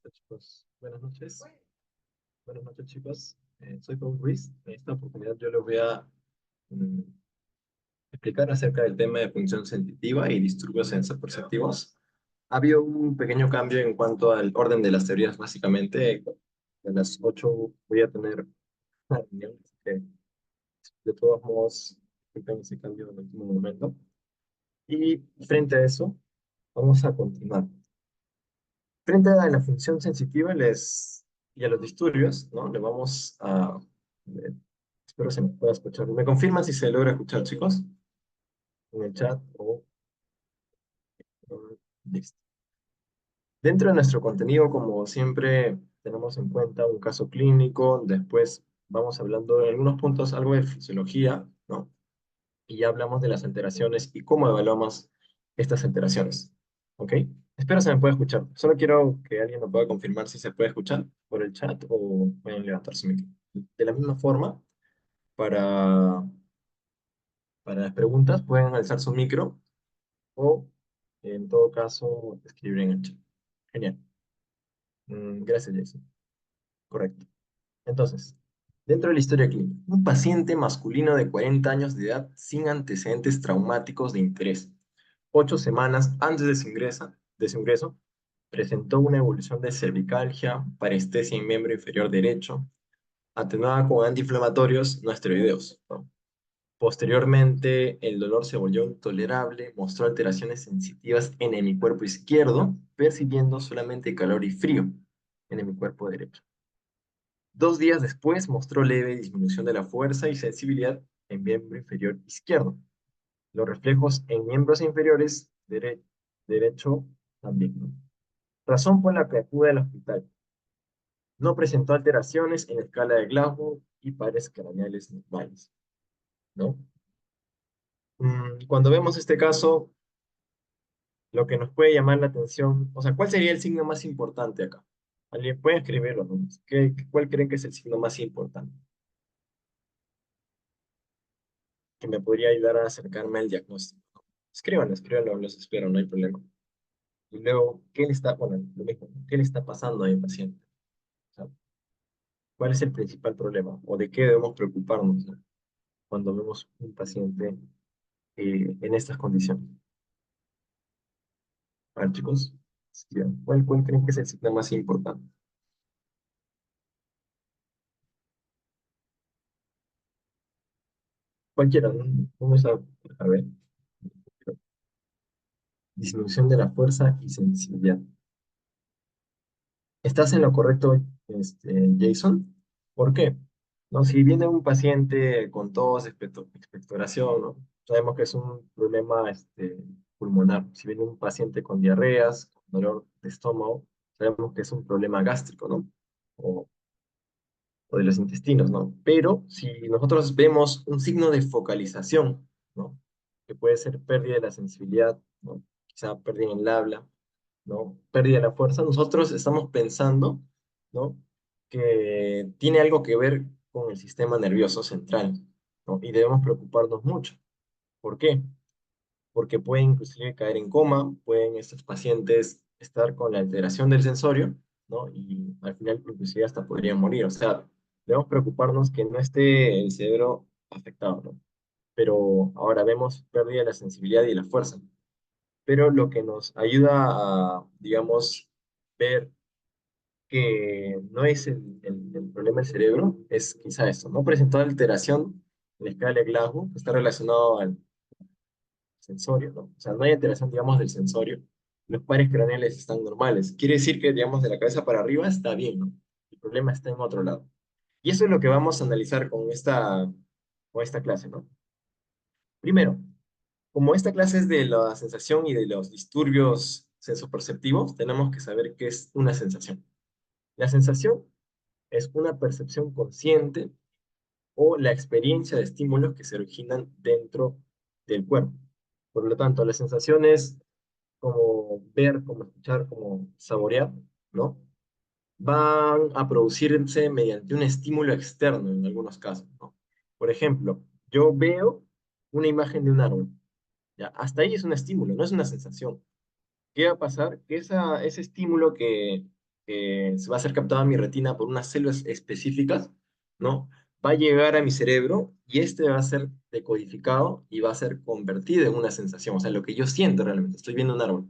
Listo, chicos. Buenas noches. Buenas noches, chicos. Soy Paul Ruiz. En esta oportunidad yo les voy a mm, explicar acerca del tema de función sensitiva y disturbios sensoperceptivos. Ha habido un pequeño cambio en cuanto al orden de las teorías, básicamente. A las 8 voy a tener una reunión, así que de todos modos, disculpen ese cambio en el último momento. Y frente a eso, vamos a continuar. Frente a la función sensitiva y a los disturbios, ¿no? Le vamos a... espero se me pueda escuchar. ¿Me confirman si se logra escuchar, chicos? En el chat listo. Dentro de nuestro contenido, como siempre, tenemos en cuenta un caso clínico, después vamos hablando en algunos puntos algo de fisiología, ¿no? Y ya hablamos de las alteraciones y cómo evaluamos estas alteraciones, ¿ok? Espero se me pueda escuchar. Solo quiero que alguien me pueda confirmar si se puede escuchar por el chat o pueden levantar su micro. De la misma forma, para, para las preguntas pueden alzar su micro o, en todo caso, escribir en el chat. Genial. Gracias, Jason. Correcto. Entonces, dentro de la historia clínica, un paciente masculino de 40 años de edad sin antecedentes traumáticos de interés 8 semanas antes de su ingreso, presentó una evolución de cervicalgia, parestesia en miembro inferior derecho, atenuada con antiinflamatorios no esteroideos, ¿no? Posteriormente, el dolor se volvió intolerable, mostró alteraciones sensitivas en el hemicuerpo izquierdo, percibiendo solamente calor y frío en el hemicuerpo derecho. 2 días después, mostró leve disminución de la fuerza y sensibilidad en miembro inferior izquierdo. Los reflejos en miembros inferiores derecho también, ¿no? Razón por la que acude al hospital. No presentó alteraciones en la escala de Glasgow y pares craneales normales, ¿no? Cuando vemos este caso, lo que nos puede llamar la atención, o sea, ¿cuál sería el signo más importante acá? ¿Alguien puede escribirlo, no? ¿Cuál creen que es el signo más importante? Que me podría ayudar a acercarme al diagnóstico. Escríbanlo, los espero, no hay problema. Y luego, ¿qué le está, bueno, lo mismo, ¿qué le está pasando al paciente? O sea, ¿cuál es el principal problema? ¿O de qué debemos preocuparnos, ¿no? Cuando vemos un paciente en estas condiciones? A ver, chicos, ¿cuál creen que es el signo más importante? Cualquiera, ¿no? Vamos a ver. Disminución de la fuerza y sensibilidad. ¿Estás en lo correcto, Jason? ¿Por qué? ¿No? Si viene un paciente con tos, expectoración, ¿no? Sabemos que es un problema pulmonar. Si viene un paciente con diarreas, con dolor de estómago, sabemos que es un problema gástrico, ¿no? O, o de los intestinos, ¿no? Pero si nosotros vemos un signo de focalización, ¿no? Que puede ser pérdida de la sensibilidad, ¿no? Quizá pérdida en el habla, ¿no? Pérdida de la fuerza, nosotros estamos pensando, ¿no? Que tiene algo que ver con el sistema nervioso central, ¿no? Y debemos preocuparnos mucho. ¿Por qué? Porque pueden inclusive caer en coma, pueden estos pacientes estar con la alteración del sensorio, ¿no? Y al final inclusive hasta podrían morir. O sea, debemos preocuparnos que no esté el cerebro afectado, ¿no? Pero ahora vemos pérdida de la sensibilidad y de la fuerza, pero lo que nos ayuda a, digamos, ver que no es el problema del cerebro, es quizá esto, ¿no? Presentó alteración en la escala de Glasgow, que está relacionado al sensorio, ¿no? O sea, no hay alteración, digamos, del sensorio. Los pares craneales están normales. Quiere decir que, digamos, de la cabeza para arriba está bien, ¿no? El problema está en otro lado. Y eso es lo que vamos a analizar con esta clase, ¿no? Primero, como esta clase es de la sensación y de los disturbios sensoperceptivos, tenemos que saber qué es una sensación. La sensación es una percepción consciente o la experiencia de estímulos que se originan dentro del cuerpo. Por lo tanto, las sensaciones como ver, como escuchar, como saborear, ¿no? Van a producirse mediante un estímulo externo en algunos casos, ¿no? Por ejemplo, yo veo una imagen de un árbol. ¿Ya? Hasta ahí es un estímulo, no es una sensación. ¿Qué va a pasar? Que ese estímulo que que se va a ser captado en mi retina por unas células específicas, ¿no? Va a llegar a mi cerebro y este va a ser decodificado y va a ser convertido en una sensación, o sea, lo que yo siento realmente, estoy viendo un árbol,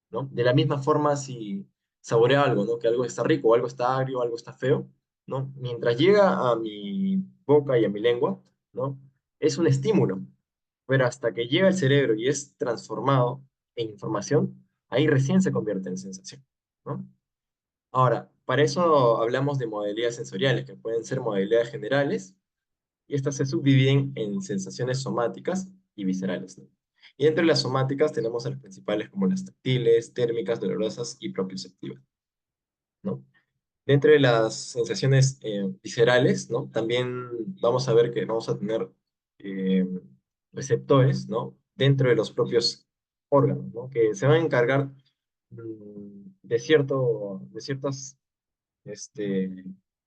¿no? De la misma forma si saboreo algo, ¿no? Que algo está rico, o algo está agrio, o algo está feo, ¿no? Mientras llega a mi boca y a mi lengua, ¿no? Es un estímulo, pero hasta que llega al cerebro y es transformado en información, ahí recién se convierte en sensación, ¿no? Ahora, para eso hablamos de modalidades sensoriales, que pueden ser modalidades generales, y estas se subdividen en sensaciones somáticas y viscerales, ¿no? Y entre las somáticas tenemos a las principales como las táctiles, térmicas, dolorosas y propioceptivas, ¿no? Dentro de las sensaciones viscerales, ¿no? También vamos a ver que vamos a tener eh, receptores, ¿no? Dentro de los propios órganos, ¿no? Que se van a encargar de ciertas este,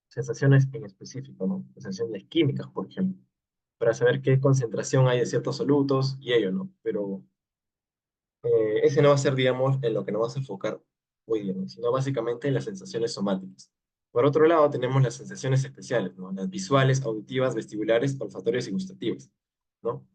sensaciones en específico, ¿no? Sensaciones químicas, por ejemplo, para saber qué concentración hay de ciertos solutos y ello, ¿no? Pero ese no va a ser, digamos, en lo que nos vamos a enfocar hoy día, ¿no? Sino básicamente en las sensaciones somáticas. Por otro lado, tenemos las sensaciones especiales, ¿no? Las visuales, auditivas, vestibulares, olfatorias y gustativas, ¿no?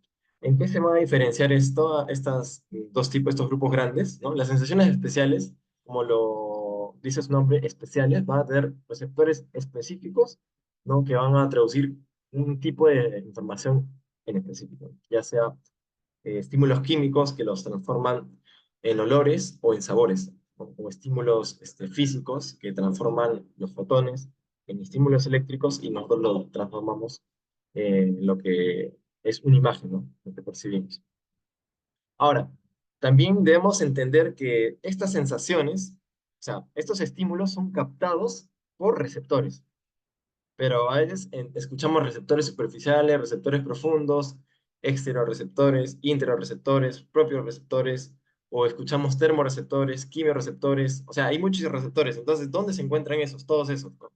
¿En qué se van a diferenciar estas dos tipos, estos grupos grandes, ¿no? Las sensaciones especiales, como lo dice su nombre, especiales, van a tener receptores específicos, ¿no? Que van a traducir un tipo de información en específico, ya sea estímulos químicos que los transforman en olores o en sabores, ¿no? O estímulos físicos que transforman los fotones en estímulos eléctricos y nosotros lo transformamos en lo que es una imagen, ¿no? Lo que percibimos. Ahora, también debemos entender que estas sensaciones, o sea, estos estímulos son captados por receptores, pero a veces escuchamos receptores superficiales, receptores profundos, exterorreceptores, interorreceptores, propios receptores, o escuchamos termorreceptores, quimiorreceptores, o sea, hay muchos receptores. Entonces, ¿dónde se encuentran esos? Todos esos, ¿no?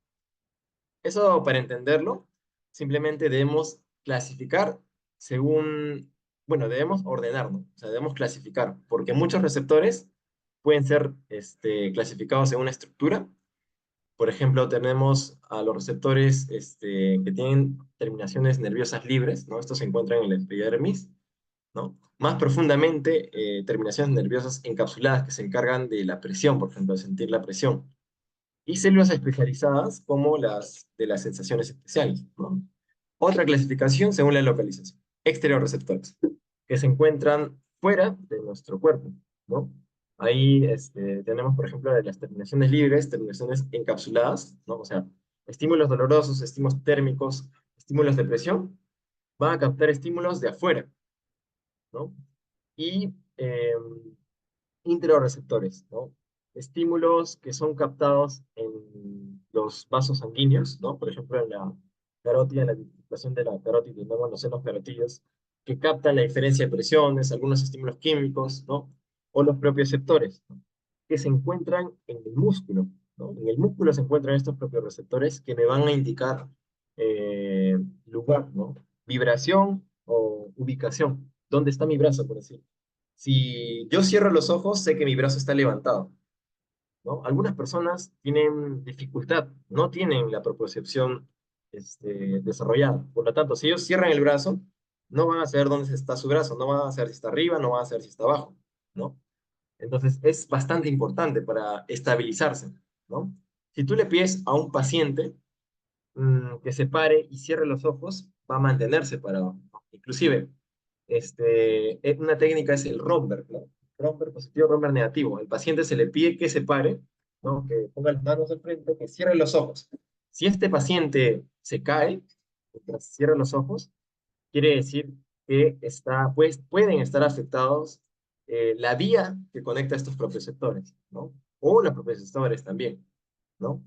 Eso, para entenderlo, simplemente debemos clasificar según, bueno, debemos ordenar, ¿no? O sea, debemos clasificar, porque muchos receptores pueden ser clasificados según una estructura. Por ejemplo, tenemos a los receptores que tienen terminaciones nerviosas libres, ¿no? Estos se encuentran en la epidermis, ¿no? Más profundamente, terminaciones nerviosas encapsuladas que se encargan de la presión, por ejemplo, de sentir la presión. Y células especializadas como las de las sensaciones especiales, ¿no? Otra clasificación según la localización. Exteriorreceptores, que se encuentran fuera de nuestro cuerpo, ¿no? Ahí tenemos, por ejemplo, de las terminaciones libres, terminaciones encapsuladas, ¿no? O sea, estímulos dolorosos, estímulos térmicos, estímulos de presión, van a captar estímulos de afuera, ¿no? Y intrareceptores, ¿no? Estímulos que son captados en los vasos sanguíneos, ¿no? Por ejemplo, en la carótida, en la dilatación de la carótida, tenemos los senos carotídeos, que captan la diferencia de presiones, algunos estímulos químicos, ¿no? O los propioceptores, ¿no? Que se encuentran en el músculo, ¿no? En el músculo se encuentran estos propioreceptores que me van a indicar eh, lugar, ¿no? Vibración o ubicación. ¿Dónde está mi brazo, por decir? Si yo cierro los ojos, sé que mi brazo está levantado, ¿no? Algunas personas tienen dificultad, no tienen la propiocepción desarrollada. Por lo tanto, si ellos cierran el brazo, no van a saber dónde está su brazo, no van a saber si está arriba, no van a saber si está abajo, ¿no? Entonces, es bastante importante para estabilizarse, ¿no? Si tú le pides a un paciente que se pare y cierre los ojos, va a mantenerse parado, ¿no? Inclusive, una técnica es el romper, ¿no? Romper positivo, romper negativo. Al paciente se le pide que se pare, ¿no? Que ponga las manos al frente, que cierre los ojos. Si este paciente se cae, mientras cierra los ojos, quiere decir que pues, pueden estar afectados la vía que conecta estos propioceptores, ¿no? O los propioceptores también, ¿no?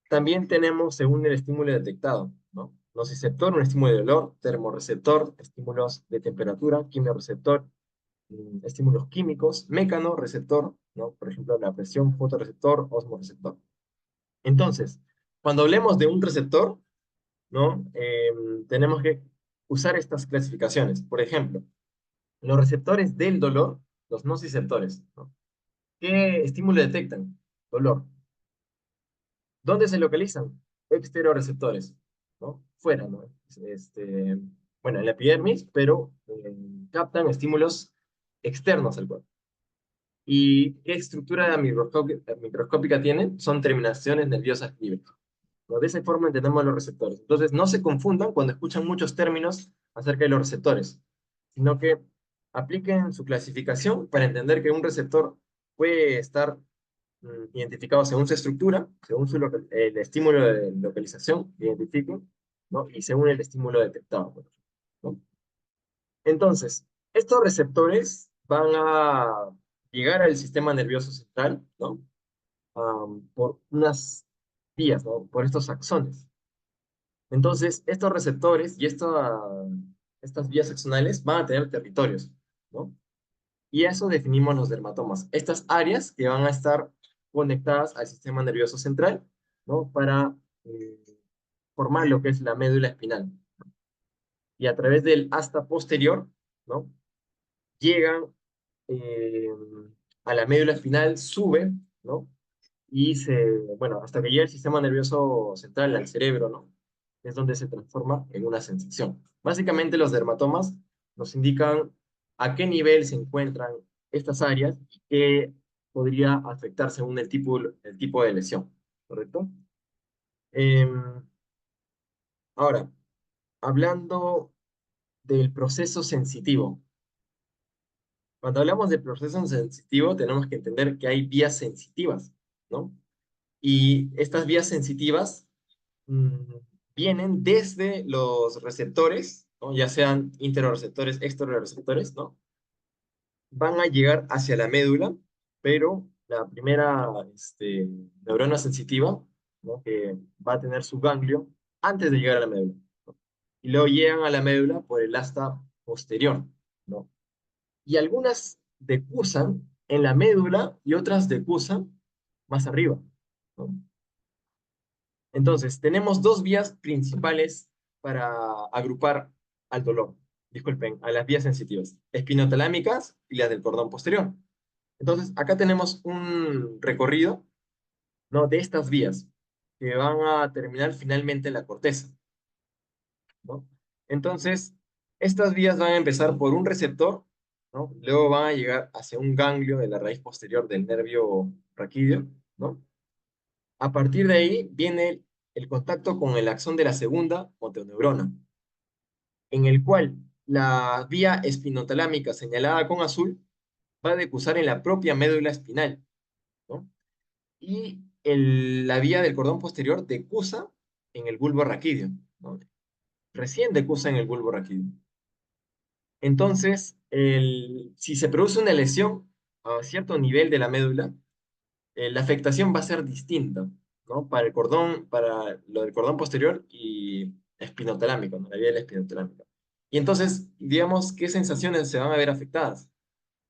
También tenemos, según el estímulo detectado, ¿no? Nociceptor, un estímulo de olor, termorreceptor, estímulos de temperatura, quimiorreceptor, estímulos químicos, receptor, ¿no? Por ejemplo, la presión, fotorreceptor, osmoreceptor. Entonces, cuando hablemos de un receptor, ¿no? Tenemos que usar estas clasificaciones. Por ejemplo, los receptores del dolor, los nociceptores, ¿no? ¿Qué estímulo detectan? dolor. ¿Dónde se localizan? Esteroreceptores, ¿no? Fuera, ¿no? Este, bueno, en la epidermis, pero captan estímulos externos al cuerpo. ¿Y qué estructura microscópica tienen? Son terminaciones nerviosas libres, ¿no? De esa forma entendemos los receptores. Entonces, no se confundan cuando escuchan muchos términos acerca de los receptores, sino que apliquen su clasificación para entender que un receptor puede estar identificado según su estructura, según el estímulo de localización que identifiquen, ¿no? Y según el estímulo detectado, por ejemplo, ¿no? Entonces, estos receptores van a llegar al sistema nervioso central, ¿no? Por unas vías, ¿no? Por estos axones. Entonces, estos receptores y estas vías axonales van a tener territorios, ¿no? Y eso definimos los dermatomas. Estas áreas que van a estar conectadas al sistema nervioso central, ¿no? Para formar lo que es la médula espinal. Y a través del asta posterior, ¿no? Llegan eh, a la médula espinal, sube, ¿no? Y bueno, hasta que llega el sistema nervioso central al cerebro, ¿no? Es donde se transforma en una sensación. Básicamente los dermatomas nos indican a qué nivel se encuentran estas áreas y qué podría afectar según el tipo de lesión, ¿correcto? Em, Ahora, hablando del proceso sensitivo. Cuando hablamos de proceso sensitivo, tenemos que entender que hay vías sensitivas, ¿no? Y estas vías sensitivas mm, vienen desde los receptores, ¿no? Ya sean interoreceptores, extorreceptores, ¿no? Van a llegar hacia la médula, pero la primera neurona sensitiva, ¿no? Que va a tener su ganglio antes de llegar a la médula, ¿no? Y luego llegan a la médula por el asta posterior, ¿no? Y algunas decusan en la médula y otras decusan más arriba, ¿no? Entonces, tenemos dos vías principales para agrupar al dolor, disculpen, a las vías sensitivas, espinotalámicas y las del cordón posterior. Entonces, acá tenemos un recorrido, ¿no? De estas vías que van a terminar finalmente en la corteza, ¿no? Entonces, estas vías van a empezar por un receptor, ¿no? Luego van a llegar hacia un ganglio de la raíz posterior del nervio raquídeo, ¿no? A partir de ahí viene el contacto con el axón de la segunda motoneurona, en el cual la vía espinotalámica señalada con azul va a decusar en la propia médula espinal, ¿no? Y la vía del cordón posterior decusa en el bulbo raquídeo, ¿no? Recién decusa en el bulbo raquídeo. Entonces, si se produce una lesión a cierto nivel de la médula, la afectación va a ser distinta, ¿no? Para lo del cordón posterior y espinotalámico, ¿no? La vía del espinotalámico. Y entonces, digamos, ¿qué sensaciones se van a ver afectadas,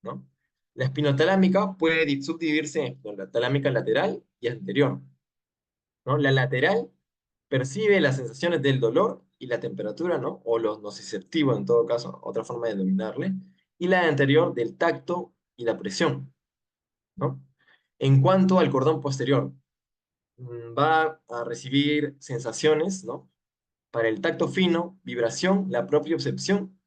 ¿no? La espinotalámica puede subdividirse en espinotalámica lateral y anterior, ¿no? La lateral percibe las sensaciones del dolor y la temperatura, ¿no? O los nociceptivos, en todo caso, otra forma de denominarle, y la anterior del tacto y la presión, ¿no? En cuanto al cordón posterior, va a recibir sensaciones, ¿no? Para el tacto fino, vibración, la propiocepción,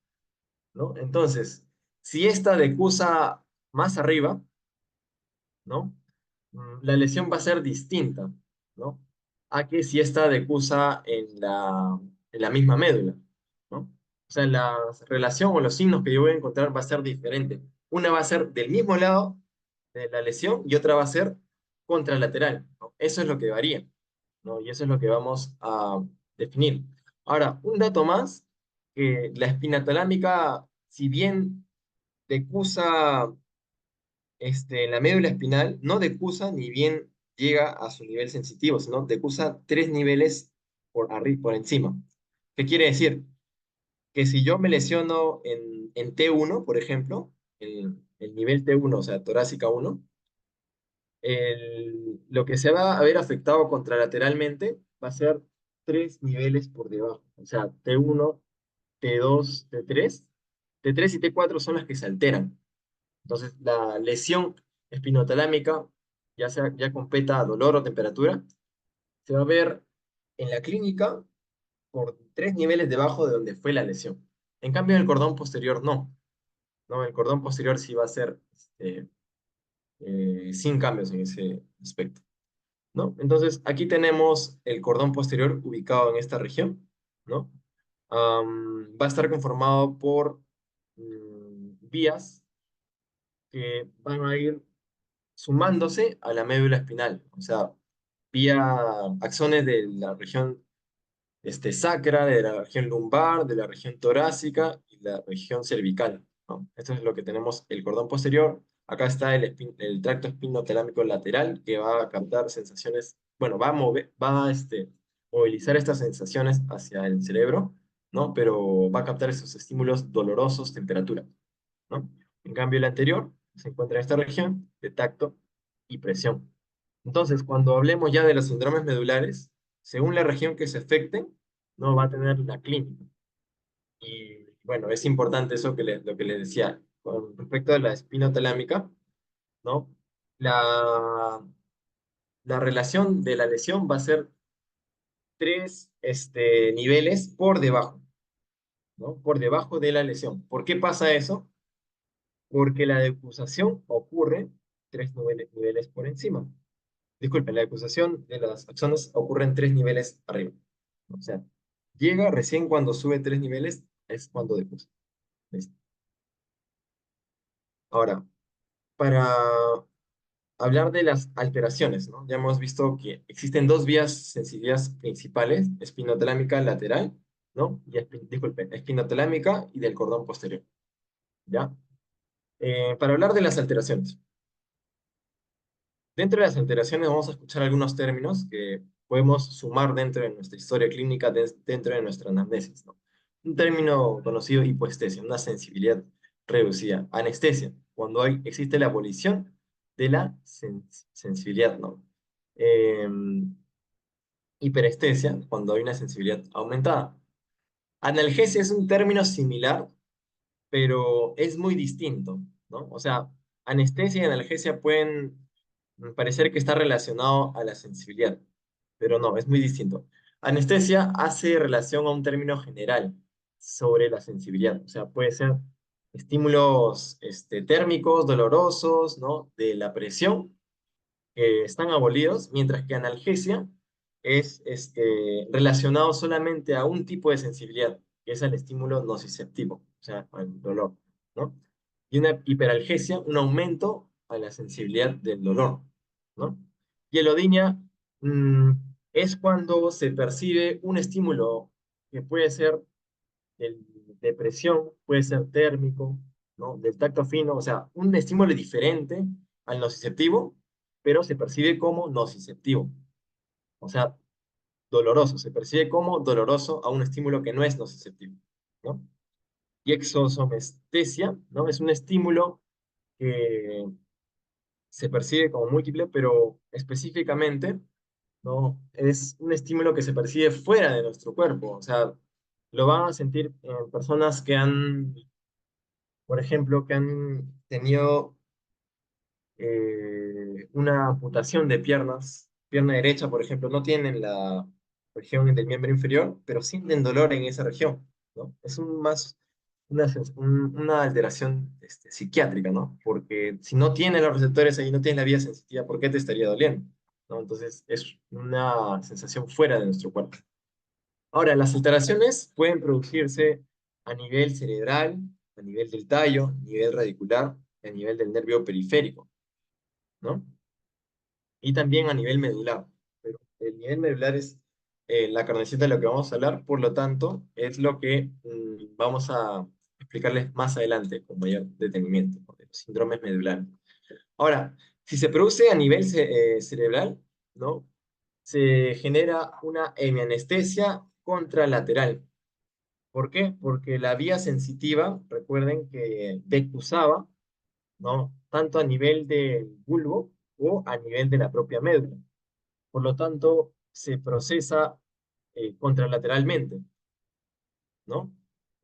¿no? Entonces, si esta decusa más arriba, ¿no? La lesión va a ser distinta, ¿no? A que si esta decusa en la misma médula, ¿no? O sea, la relación o los signos que yo voy a encontrar va a ser diferente. Una va a ser del mismo lado de la lesión y otra va a ser contralateral, ¿no? Eso es lo que varía, ¿no? Y eso es lo que vamos a definir. Ahora, un dato más, que la espina talámica, si bien decusa la médula espinal, no decusa ni bien llega a su nivel sensitivo, sino decusa tres niveles por encima. ¿Qué quiere decir? Que si yo me lesiono en T1, por ejemplo, el nivel T1, o sea, torácica 1, lo que se va a ver afectado contralateralmente va a ser tres niveles por debajo. O sea, T1, T2, T3. T3 y T4 son las que se alteran. Entonces, la lesión espinotalámica ya sea ya competa dolor o temperatura, se va a ver en la clínica por 3 niveles debajo de donde fue la lesión. En cambio, en el cordón posterior no. ¿No? El cordón posterior sí va a ser sin cambios en ese aspecto. ¿No? Entonces, aquí tenemos el cordón posterior ubicado en esta región, ¿no? Va a estar conformado por vías que van a ir sumándose a la médula espinal, o sea, vía axones de la región sacra, de la región lumbar, de la región torácica y la región cervical, ¿no? Esto es lo que tenemos el cordón posterior. Acá está el tracto espinotalámico lateral que va a captar sensaciones, bueno, va a mover, movilizar estas sensaciones hacia el cerebro, ¿no? Pero va a captar esos estímulos dolorosos, temperatura, ¿no? En cambio, el anterior se encuentra en esta región de tacto y presión. Entonces, cuando hablemos ya de los síndromes medulares, según la región que se afecte, no va a tener la clínica. Y bueno, es importante eso lo que le decía con respecto a la espinotalámica, ¿no? La, la relación de la lesión va a ser tres niveles por debajo, ¿no? Por debajo de la lesión. ¿Por qué pasa eso? Porque la decusación ocurre 3 niveles por encima. Disculpen, la decusación de las axones ocurre en 3 niveles arriba. O sea, llega recién cuando sube 3 niveles, es cuando decusa. ¿Listo? Ahora, para hablar de las alteraciones, ¿no? Ya hemos visto que existen dos vías sensitivas principales, espinotalámica lateral, ¿no? Disculpen, espinotalámica y del cordón posterior, ¿ya? Para hablar de las alteraciones. Dentro de las alteraciones vamos a escuchar algunos términos que podemos sumar dentro de nuestra historia clínica, dentro de nuestra anamnesis, ¿no? Un término conocido, hipoestesia, una sensibilidad reducida. Anestesia, cuando existe la abolición de la sensibilidad, ¿no? Eh, Hiperestesia, cuando hay una sensibilidad aumentada. Analgesia es un término similar, pero es muy distinto, ¿no? O sea, anestesia y analgesia pueden parecer que está relacionado a la sensibilidad, pero no, es muy distinto. Anestesia hace relación a un término general sobre la sensibilidad, o sea, puede ser estímulos térmicos, dolorosos, ¿no? De la presión, que están abolidos, mientras que analgesia es relacionado solamente a un tipo de sensibilidad, que es el estímulo nociceptivo, o sea, el dolor, ¿no? Y una hiperalgesia, un aumento a la sensibilidad del dolor, ¿no? Y el odinia mm, es cuando se percibe un estímulo que puede ser el de presión, puede ser térmico, ¿no? Del tacto fino, o sea, un estímulo diferente al nociceptivo, pero se percibe como nociceptivo, o sea, doloroso, se percibe como doloroso a un estímulo que no es nociceptivo, ¿no? Y exosomestesia, ¿no? Es un estímulo que se percibe como múltiple, pero específicamente, ¿no? Es un estímulo que se percibe fuera de nuestro cuerpo, o sea, lo van a sentir en personas que han, por ejemplo, que han tenido una amputación de piernas, pierna derecha, por ejemplo, no tienen la región del miembro inferior, pero sienten dolor en esa región, ¿no? Es más una alteración psiquiátrica, ¿no? Porque si no tienes los receptores ahí, no tienes la vía sensitiva, ¿por qué te estaría doliendo? ¿No? Entonces es una sensación fuera de nuestro cuerpo. Ahora, las alteraciones pueden producirse a nivel cerebral, a nivel del tallo, a nivel radicular, y a nivel del nervio periférico, ¿no? Y también a nivel medular. Pero el nivel medular es la carnecita de lo que vamos a hablar, por lo tanto, es lo que vamos a explicarles más adelante con mayor detenimiento, ¿no? De los síndromes medulares. Ahora, si se produce a nivel cerebral, ¿no? Se genera una hemianestesia contralateral. ¿Por qué? Porque la vía sensitiva, recuerden que decusaba, ¿no? Tanto a nivel del bulbo o a nivel de la propia médula. Por lo tanto, se procesa contralateralmente, ¿no?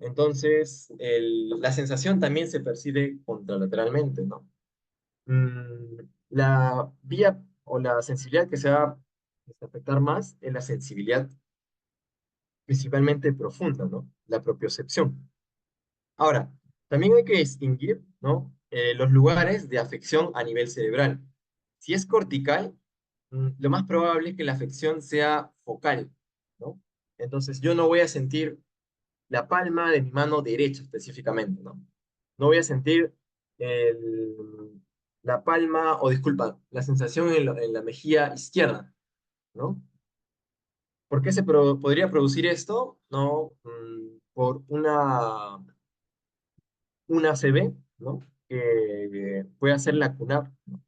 Entonces, la sensación también se percibe contralateralmente, ¿no? La vía o la sensibilidad que se va a afectar más es la sensibilidad principalmente profunda, ¿no? La propiocepción. Ahora, también hay que distinguir, ¿no? Los lugares de afección a nivel cerebral. Si es cortical, lo más probable es que la afección sea focal, ¿no? Entonces, yo no voy a sentir la palma de mi mano derecha específicamente, ¿no? No voy a sentir la palma, o disculpa, la sensación en la mejilla izquierda, ¿no? ¿Por qué podría producir esto? ¿No? Por una ACV, ¿no? Que puede ser lacunar, ¿no?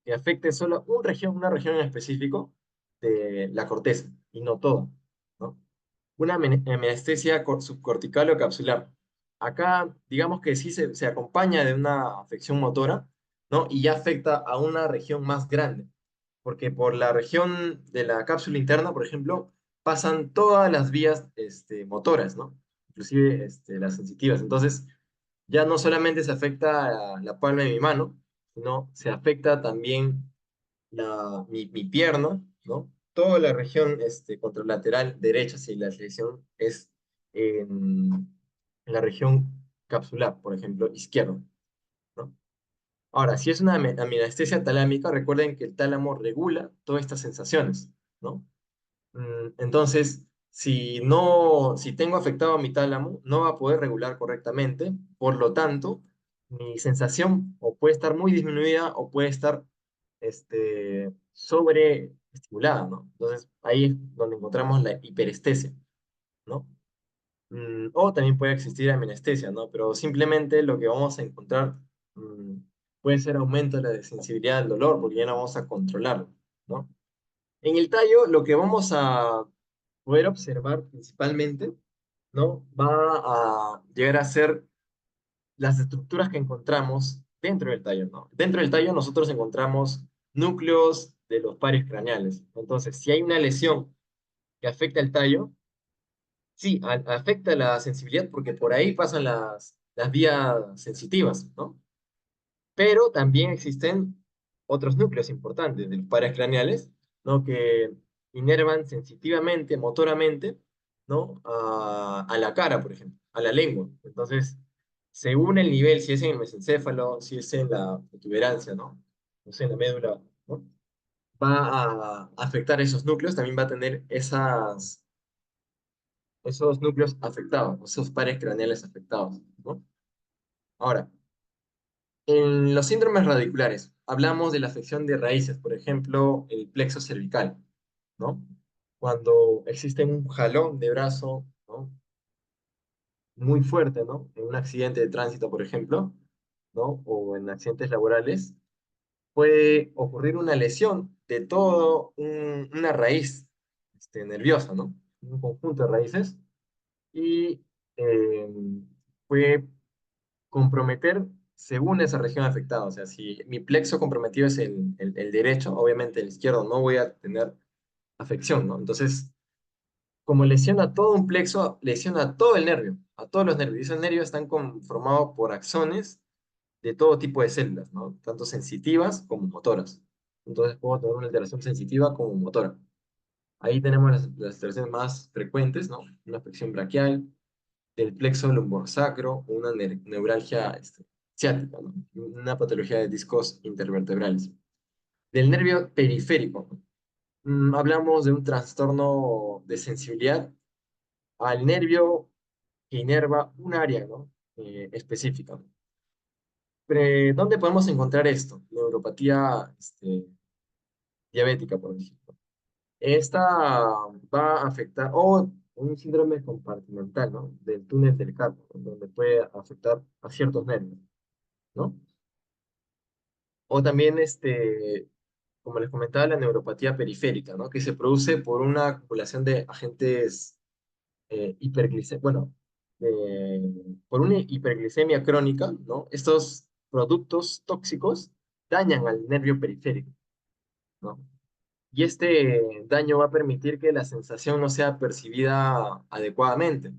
Que afecte solo una región en específico de la corteza, y no toda, ¿no? Una amenestesia subcortical o capsular. Acá, digamos que sí se acompaña de una afección motora, ¿no? Y ya afecta a una región más grande, porque por la región de la cápsula interna, por ejemplo, pasan todas las vías motoras, ¿no? Inclusive las sensitivas. Entonces, ya no solamente se afecta a la palma de mi mano, sino se afecta también mi pierna, ¿no? Toda la región contralateral derecha, si la lesión es en la región capsular, por ejemplo, izquierda, ¿no? Ahora, si es una amenestesia talámica, recuerden que el tálamo regula todas estas sensaciones, ¿no? Entonces, si tengo afectado mi tálamo, no va a poder regular correctamente, por lo tanto, mi sensación o puede estar muy disminuida o puede estar sobreestimulada, ¿no? Entonces, ahí es donde encontramos la hiperestesia, ¿no? O también puede existir amenestesia, ¿no? Pero simplemente lo que vamos a encontrar mm, puede ser aumento de la sensibilidad del dolor, porque ya no vamos a controlarlo, ¿no? En el tallo, lo que vamos a poder observar principalmente, ¿no? Va a llegar a ser las estructuras que encontramos dentro del tallo, ¿no? Dentro del tallo nosotros encontramos núcleos de los pares craneales. Entonces, si hay una lesión que afecta el tallo, sí, afecta la sensibilidad porque por ahí pasan las vías sensitivas, ¿no? Pero también existen otros núcleos importantes de los pares craneales, ¿no? Que inervan sensitivamente, motoramente, ¿no? A la cara, por ejemplo, a la lengua. Entonces, según el nivel, si es en el mesencéfalo, si es en la protuberancia, ¿no? No sé, en la médula, ¿no? Va a afectar esos núcleos, también va a tener esos núcleos afectados, esos pares craneales afectados, ¿no? Ahora, en los síndromes radiculares, hablamos de la afección de raíces, por ejemplo, el plexo cervical, ¿no? Cuando existe un jalón de brazo, ¿no? Muy fuerte, ¿no? En un accidente de tránsito, por ejemplo, ¿no? O en accidentes laborales, puede ocurrir una lesión de todo una raíz nerviosa, ¿no? Un conjunto de raíces y eh, puede comprometer según esa región afectada. O sea, si mi plexo comprometido es el derecho, obviamente el izquierdo no voy a tener afección, ¿no? Entonces, como lesiona todo un plexo, lesiona todo el nervio, a todos los nervios. Y esos nervios están conformados por axones de todo tipo de células, ¿no? Tanto sensitivas como motoras. Entonces puedo tener una alteración sensitiva como motora. Ahí tenemos las alteraciones más frecuentes, ¿no? Una afección braquial, del plexo lumborsacro, o una neuralgia ciática, ¿no? Una patología de discos intervertebrales. Del nervio periférico, ¿no? Hablamos de un trastorno de sensibilidad al nervio que inerva un área, ¿no? Específica. ¿Dónde podemos encontrar esto? Neuropatía diabética, por ejemplo. Esta va a afectar, o un síndrome compartimental, ¿no? Del túnel del carpo, donde puede afectar a ciertos nervios, ¿no? O también, como les comentaba, la neuropatía periférica, ¿no? Que se produce por una acumulación de agentes bueno, eh, por una hiperglicemia crónica, ¿no? Estos productos tóxicos dañan al nervio periférico, ¿no? Y este daño va a permitir que la sensación no sea percibida adecuadamente,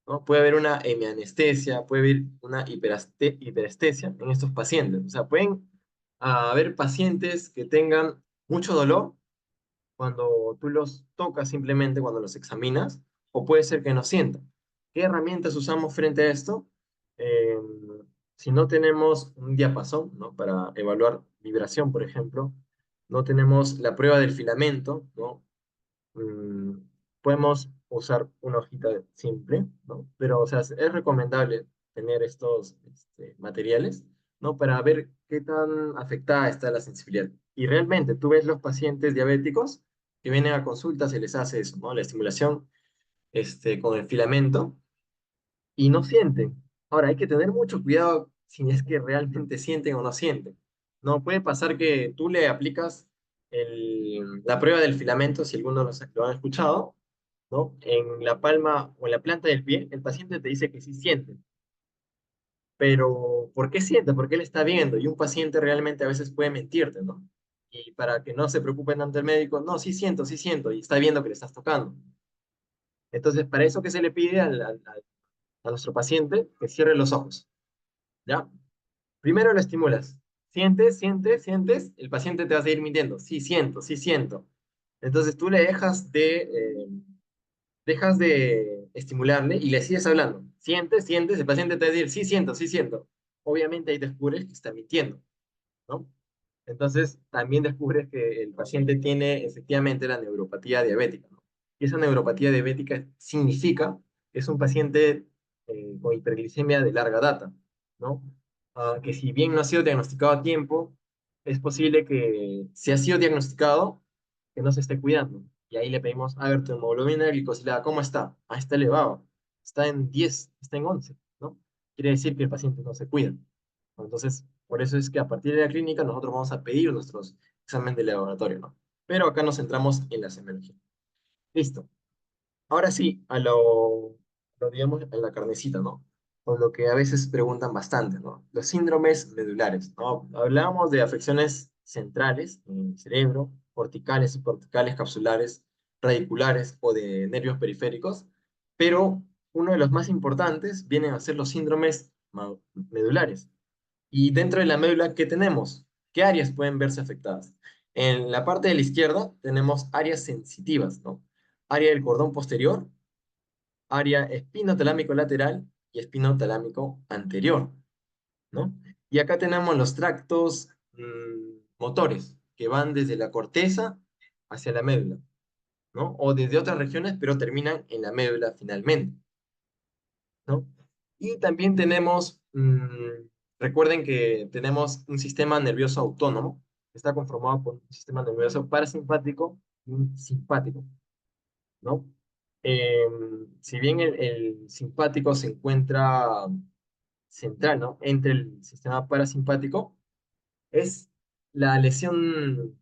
¿no? Puede haber una hemianestesia, puede haber una hiperestesia en estos pacientes. O sea, pueden haber pacientes que tengan mucho dolor cuando tú los tocas simplemente, cuando los examinas, o puede ser que no sientan. ¿Qué herramientas usamos frente a esto? Eh, si no tenemos un diapasón, ¿no? Para evaluar vibración, por ejemplo, no tenemos la prueba del filamento, ¿no? Mm, podemos usar una hojita simple, ¿no? Pero, o sea, es recomendable tener estos materiales, ¿no? Para ver qué tan afectada está la sensibilidad. Y realmente, tú ves los pacientes diabéticos que vienen a consulta, se les hace eso, ¿no? La estimulación con el filamento y no sienten. Ahora, hay que tener mucho cuidado si es que realmente sienten o no sienten. No puede pasar que tú le aplicas la prueba del filamento, si algunos lo han escuchado, ¿no? En la palma o en la planta del pie, el paciente te dice que sí siente, pero ¿por qué siente? Porque él está viendo y un paciente realmente a veces puede mentirte, ¿no? Y para que no se preocupen ante el médico, no, sí siento, y está viendo que le estás tocando. Entonces, para eso que se le pide a nuestro paciente que cierre los ojos, ¿ya? Primero lo estimulas. Sientes, sientes, sientes, el paciente te va a seguir mintiendo. Sí, siento, sí, siento. Entonces tú le dejas de estimularle y le sigues hablando. Sientes, sientes, el paciente te va a decir, sí, siento, sí, siento. Obviamente ahí descubres que está mintiendo, ¿no? Entonces, también descubres que el paciente tiene efectivamente la neuropatía diabética, ¿no? Y esa neuropatía diabética significa que es un paciente con hiperglicemia de larga data, ¿no? Que si bien no ha sido diagnosticado a tiempo, es posible que si ha sido diagnosticado, que no se esté cuidando. Y ahí le pedimos, a ver, tu hemoglobina glicosilada, ¿cómo está? Ah, está elevado, está en 10, está en 11, ¿no? Quiere decir que el paciente no se cuida. Entonces, por eso es que a partir de la clínica nosotros vamos a pedir nuestros exámenes de laboratorio, ¿no? Pero acá nos centramos en la semiología. Listo. Ahora sí, digamos, en la carnecita, ¿no? Con lo que a veces preguntan bastante, ¿no? Los síndromes medulares, ¿no? Hablábamos de afecciones centrales en el cerebro, corticales, subcorticales, capsulares, radiculares o de nervios periféricos, pero uno de los más importantes vienen a ser los síndromes medulares. Y dentro de la médula, ¿qué tenemos? ¿Qué áreas pueden verse afectadas? En la parte de la izquierda tenemos áreas sensitivas, ¿no? Área del cordón posterior, área espinotalámico lateral y espinotalámico anterior, ¿no? Y acá tenemos los tractos motores que van desde la corteza hacia la médula, ¿no? O desde otras regiones, pero terminan en la médula finalmente, ¿no? Y también tenemos, recuerden que tenemos un sistema nervioso autónomo, que está conformado por un sistema nervioso parasimpático y un simpático, ¿no? Eh, si bien el simpático se encuentra central, ¿no? Entre el sistema parasimpático, es la lesión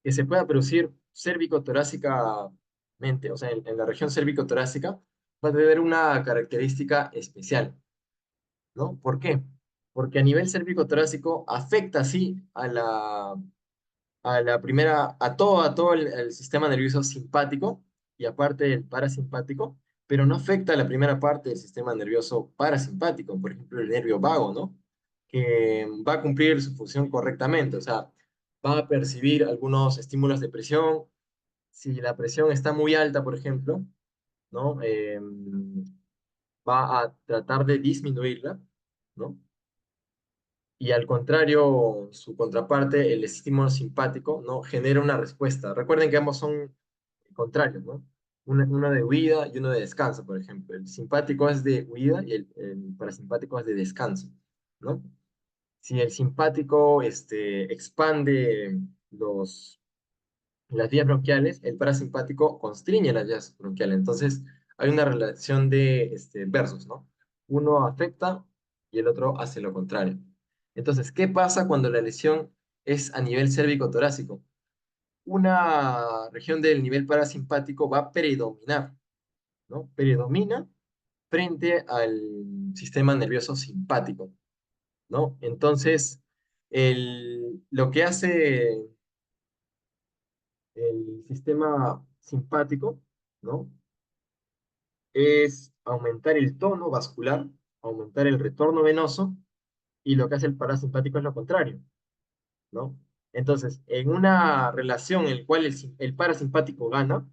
que se pueda producir cérvico-torásicamente, o sea, en la región cérvico-torácica, va a tener una característica especial, ¿no? ¿Por qué? Porque a nivel cérvico-torácico afecta, sí, a todo el sistema nervioso simpático y aparte el parasimpático, pero no afecta a la primera parte del sistema nervioso parasimpático, por ejemplo, el nervio vago, ¿no? Que va a cumplir su función correctamente, o sea, va a percibir algunos estímulos de presión. Si la presión está muy alta, por ejemplo, ¿no? Va a tratar de disminuirla, ¿no? Y al contrario, su contraparte, el estímulo simpático, ¿no? Genera una respuesta. Recuerden que ambos son contrarios, ¿no? Uno de huida y uno de descanso, por ejemplo. El simpático es de huida y el parasimpático es de descanso, ¿no? Si el simpático expande las vías bronquiales, el parasimpático constriñe las vías bronquiales. Entonces, hay una relación de versos, ¿no? Uno afecta y el otro hace lo contrario. Entonces, ¿qué pasa cuando la lesión es a nivel cérvico-torácico? Una región del nivel parasimpático va a predominar, ¿no? Predomina frente al sistema nervioso simpático, ¿no? Entonces, lo que hace el sistema simpático, ¿no? Es aumentar el tono vascular, aumentar el retorno venoso, y lo que hace el parasimpático es lo contrario, ¿no? Entonces, en una relación en la cual el parasimpático gana,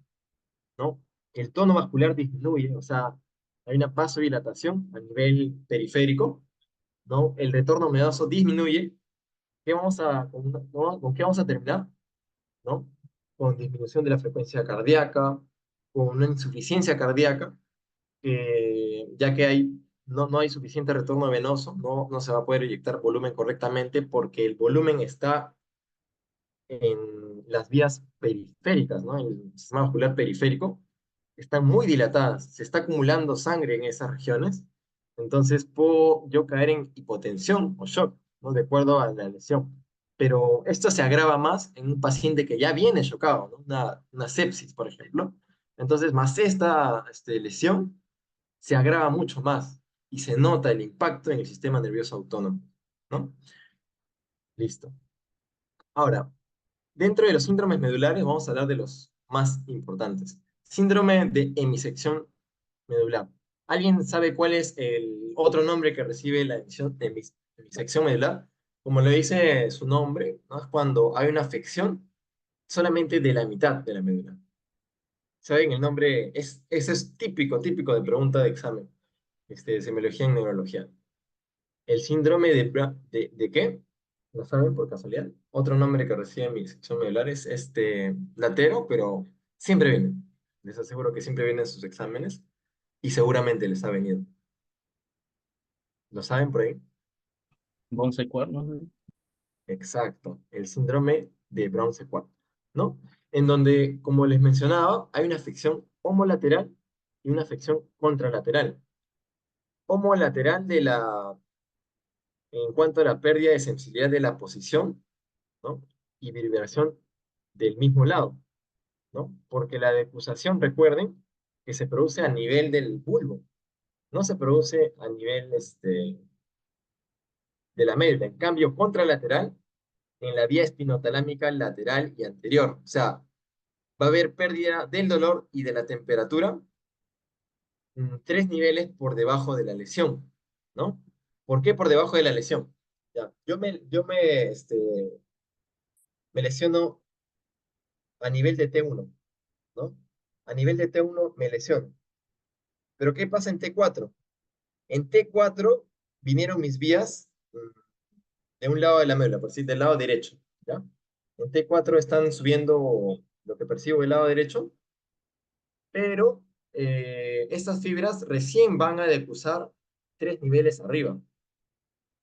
¿no? El tono vascular disminuye, o sea, hay una vasodilatación a nivel periférico, ¿no? El retorno medoso disminuye. ¿Con qué vamos a terminar? ¿No? Con disminución de la frecuencia cardíaca, con una insuficiencia cardíaca, ya que no hay suficiente retorno venoso, no se va a poder inyectar volumen correctamente porque el volumen está en las vías periféricas, ¿no? En el sistema vascular periférico, están muy dilatadas, se está acumulando sangre en esas regiones, entonces puedo yo caer en hipotensión o shock, ¿no? De acuerdo a la lesión. Pero esto se agrava más en un paciente que ya viene chocado, ¿no? Una sepsis, por ejemplo. Entonces, más esta lesión se agrava mucho más y se nota el impacto en el sistema nervioso autónomo, ¿no? Listo. Ahora, dentro de los síndromes medulares vamos a hablar de los más importantes. Síndrome de hemisección medular. ¿Alguien sabe cuál es el otro nombre que recibe la hemisección medular? Como lo dice su nombre, ¿no? Es cuando hay una afección solamente de la mitad de la médula. ¿Saben el nombre? Ese es típico de pregunta de examen, de semiología en neurología. El síndrome ¿de qué? ¿Lo saben por casualidad? Otro nombre que recibe mi sección medular es latero, pero siempre viene. Les aseguro que siempre viene en sus exámenes y seguramente les ha venido. ¿Lo saben por ahí? Bonsai cuerno, ¿no? Exacto, el síndrome de Brown-Sequard, ¿no? En donde, como les mencionaba, hay una afección homolateral y una afección contralateral. Homolateral en cuanto a la pérdida de sensibilidad de la posición, ¿no? Y vibración del mismo lado, ¿no? Porque la decusación, recuerden, que se produce a nivel del bulbo, no se produce a nivel de la médula. En cambio, contralateral, en la vía espinotalámica lateral y anterior. O sea, va a haber pérdida del dolor y de la temperatura, 3 niveles por debajo de la lesión, ¿no? ¿Por qué por debajo de la lesión? Ya, me lesiono a nivel de T1, ¿no? A nivel de T1 me lesiono. Pero ¿qué pasa en T4? En T4 vinieron mis vías de un lado de la médula, por decir, del lado derecho, ¿ya? En T4 están subiendo lo que percibo del lado derecho, pero estas fibras recién van a decusar 3 niveles arriba,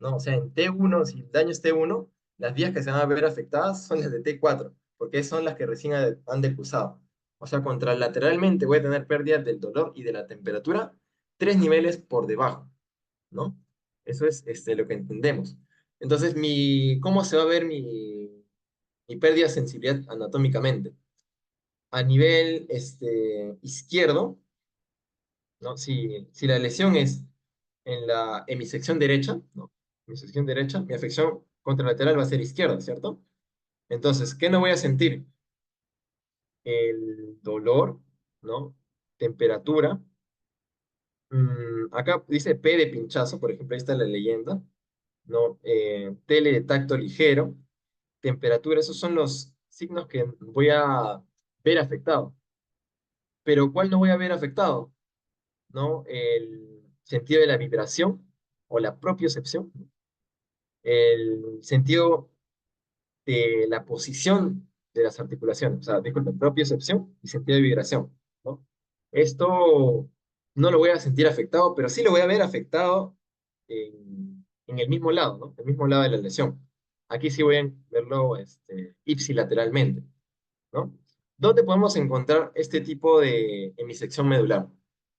¿no? O sea, en T1, si el daño es T1, las vías que se van a ver afectadas son las de T4, porque son las que recién han decusado. O sea, contralateralmente voy a tener pérdidas del dolor y de la temperatura 3 niveles por debajo, ¿no? Eso es lo que entendemos. Entonces, ¿cómo se va a ver mi pérdida de sensibilidad anatómicamente? A nivel izquierdo, ¿no? Si la lesión es en la hemisección derecha, ¿no? Hemisección derecha, mi afección contralateral va a ser izquierda, ¿cierto? Entonces, ¿qué no voy a sentir? El dolor, ¿no? Temperatura. Acá dice P de pinchazo, por ejemplo, ahí está la leyenda, ¿no? Tele de tacto ligero, temperatura, esos son los signos que voy a ver afectado. Pero ¿cuál no voy a ver afectado? ¿No? El sentido de la vibración o la propiocepción, ¿no? El sentido de la posición de las articulaciones, o sea, disculpen, propiocepción y sentido de vibración, ¿no? Esto no lo voy a sentir afectado, pero sí lo voy a ver afectado en el mismo lado, ¿no? El mismo lado de la lesión. Aquí sí voy a verlo ipsilateralmente, ¿no? ¿Dónde podemos encontrar este tipo de hemisección medular?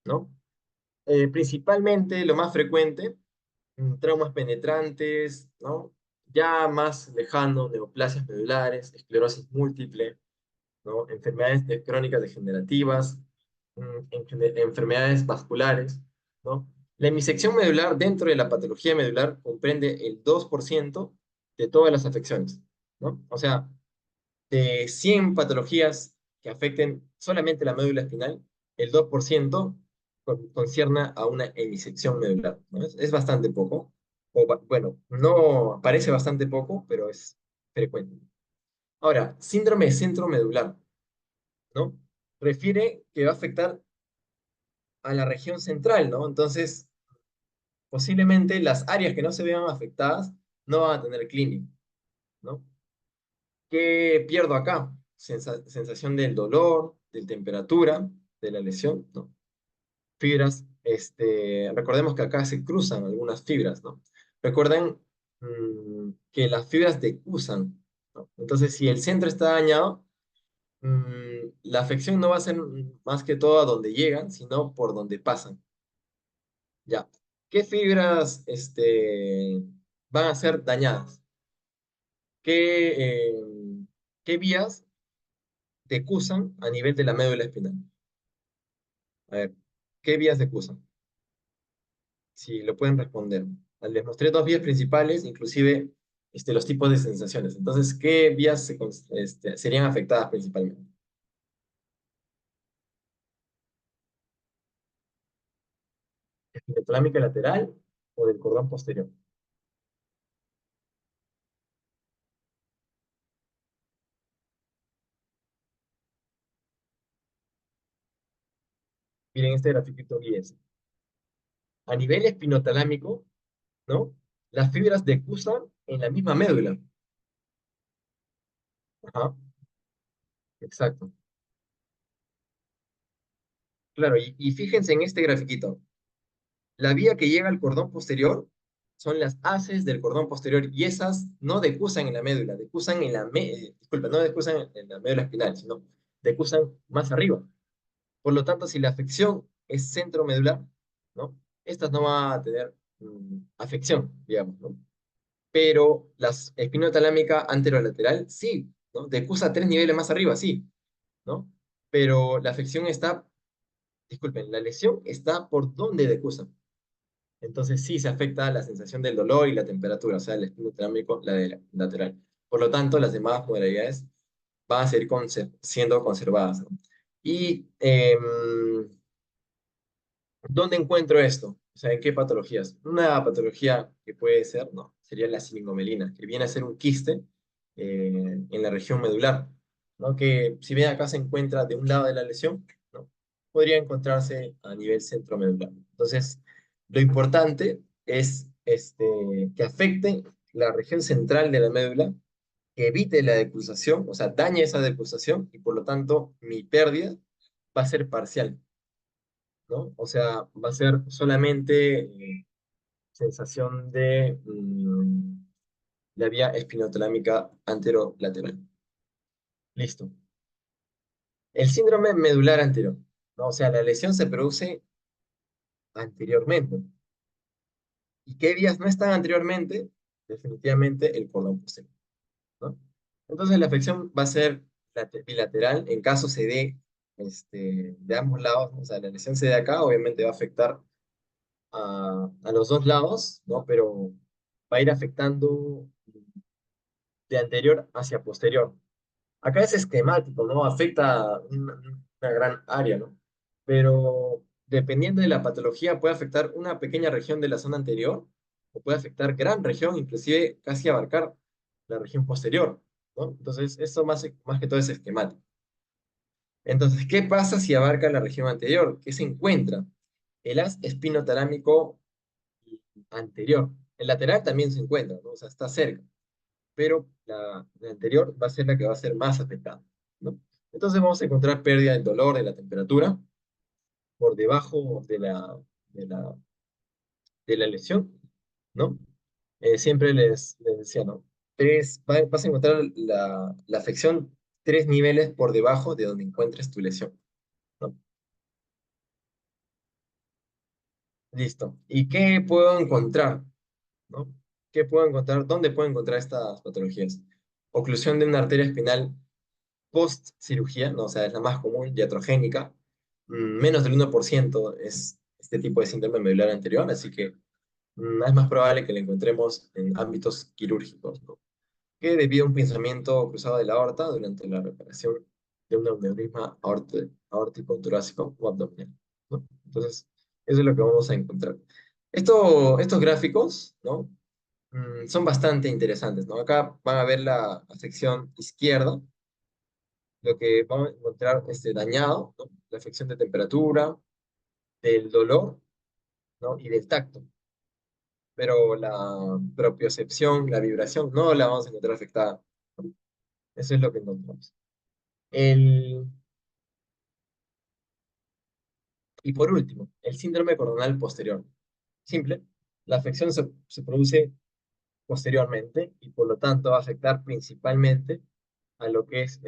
¿No? Principalmente, lo más frecuente, traumas penetrantes, ¿no? Ya más lejano, neoplasias medulares, esclerosis múltiple, ¿no? Enfermedades crónicas degenerativas, enfermedades vasculares, ¿no? La hemisección medular dentro de la patología medular comprende el 2% de todas las afecciones, ¿no? O sea, de 100 patologías que afecten solamente la médula espinal, el 2% concierne a una hemisección medular, ¿no? Es bastante poco. Bueno, no parece bastante poco, pero es frecuente. Ahora, síndrome de centro medular, ¿no? Refiere que va a afectar a la región central, ¿no? Entonces, posiblemente las áreas que no se vean afectadas no van a tener clínico, ¿no? ¿Qué pierdo acá? Sensación del dolor, de temperatura, de la lesión, ¿no? Fibras, recordemos que acá se cruzan algunas fibras, ¿no? Recuerden que las fibras decusan, ¿no? Entonces, si el centro está dañado, la afección no va a ser más que todo a donde llegan, sino por donde pasan. Ya. ¿Qué fibras, van a ser dañadas? ¿Qué vías decusan a nivel de la médula espinal? A ver, ¿qué vías decusan? Si lo pueden responder. Les mostré dos vías principales, inclusive los tipos de sensaciones. Entonces, ¿qué vías serían afectadas principalmente? ¿Espinotalámica lateral o del cordón posterior? Miren este grafiquito bien. A nivel espinotalámico, ¿no? Las fibras decusan en la misma médula. Ajá, exacto. Claro, y fíjense en este grafiquito. La vía que llega al cordón posterior son las haces del cordón posterior y esas no decusan en la médula, decusan disculpa, no decusan en la médula espinal, sino decusan más arriba. Por lo tanto, si la afección es centromedular, ¿no? Estas no van a tener afección, digamos, ¿no? Pero las espinotalámica anterolateral, sí, ¿no? Decusa 3 niveles más arriba, sí, ¿no? Pero la afección está, disculpen, la lesión está por donde decusa. Entonces sí se afecta la sensación del dolor y la temperatura, o sea, el espíritu terámico lateral. Por lo tanto, las demás modalidades van a seguir siendo conservadas, ¿no? Y ¿dónde encuentro esto? O sea, ¿en qué patologías? Una patología que puede ser, no, sería la siningomelina, que viene a ser un quiste en la región medular, ¿no? Que si bien acá se encuentra de un lado de la lesión, ¿no? Podría encontrarse a nivel centromedular. Entonces, lo importante es que afecte la región central de la médula, que evite la decruzación, o sea, dañe esa decruzación y por lo tanto mi pérdida va a ser parcial, ¿no? O sea, va a ser solamente sensación de la vía espinotalámica anterolateral. Listo. El síndrome medular anterior, ¿no? O sea, la lesión se produce anteriormente. ¿Y qué vías no están anteriormente? Definitivamente el cordón posterior, ¿no? Entonces la afección va a ser bilateral en caso se dé de ambos lados, ¿no? O sea, la lesión se dé acá, obviamente va a afectar a los dos lados, ¿no? Pero va a ir afectando de anterior hacia posterior. Acá es esquemático, ¿no? Afecta una gran área, ¿no? Pero dependiendo de la patología puede afectar una pequeña región de la zona anterior o puede afectar gran región, inclusive casi abarcar la región posterior, ¿no? Entonces, esto más que todo es esquemático. Entonces, ¿qué pasa si abarca la región anterior? ¿Qué se encuentra? El haz espinotalámico anterior. El lateral también se encuentra, ¿no? O sea, está cerca, pero la anterior va a ser la que va a ser más afectada, ¿no? Entonces vamos a encontrar pérdida del dolor, de la temperatura, por debajo de la lesión, ¿no? Siempre les decía, ¿no? Vas a encontrar la afección 3 niveles por debajo de donde encuentres tu lesión, ¿no? Listo. ¿Y qué puedo encontrar? ¿No? ¿Qué puedo encontrar? ¿Dónde puedo encontrar estas patologías? Oclusión de una arteria espinal post cirugía, ¿no? O sea, es la más común, iatrogénica. Menos del 1% es este tipo de síndrome medular anterior, así que es más probable que la encontremos en ámbitos quirúrgicos, ¿no? Que debido a un pinzamiento cruzado de la aorta durante la reparación de un aneurisma aórtico torácico o abdominal, ¿no? Entonces, eso es lo que vamos a encontrar. Estos gráficos, ¿no? son bastante interesantes, ¿no? Acá van a ver la sección izquierda, lo que van a encontrar dañado, ¿no? La afección de temperatura, del dolor, ¿no? Y del tacto. Pero la propiocepción, la vibración, no la vamos a encontrar afectada. Eso es lo que encontramos. El, y por último, el síndrome coronal posterior. Simple, la afección se produce posteriormente y por lo tanto va a afectar principalmente a lo que es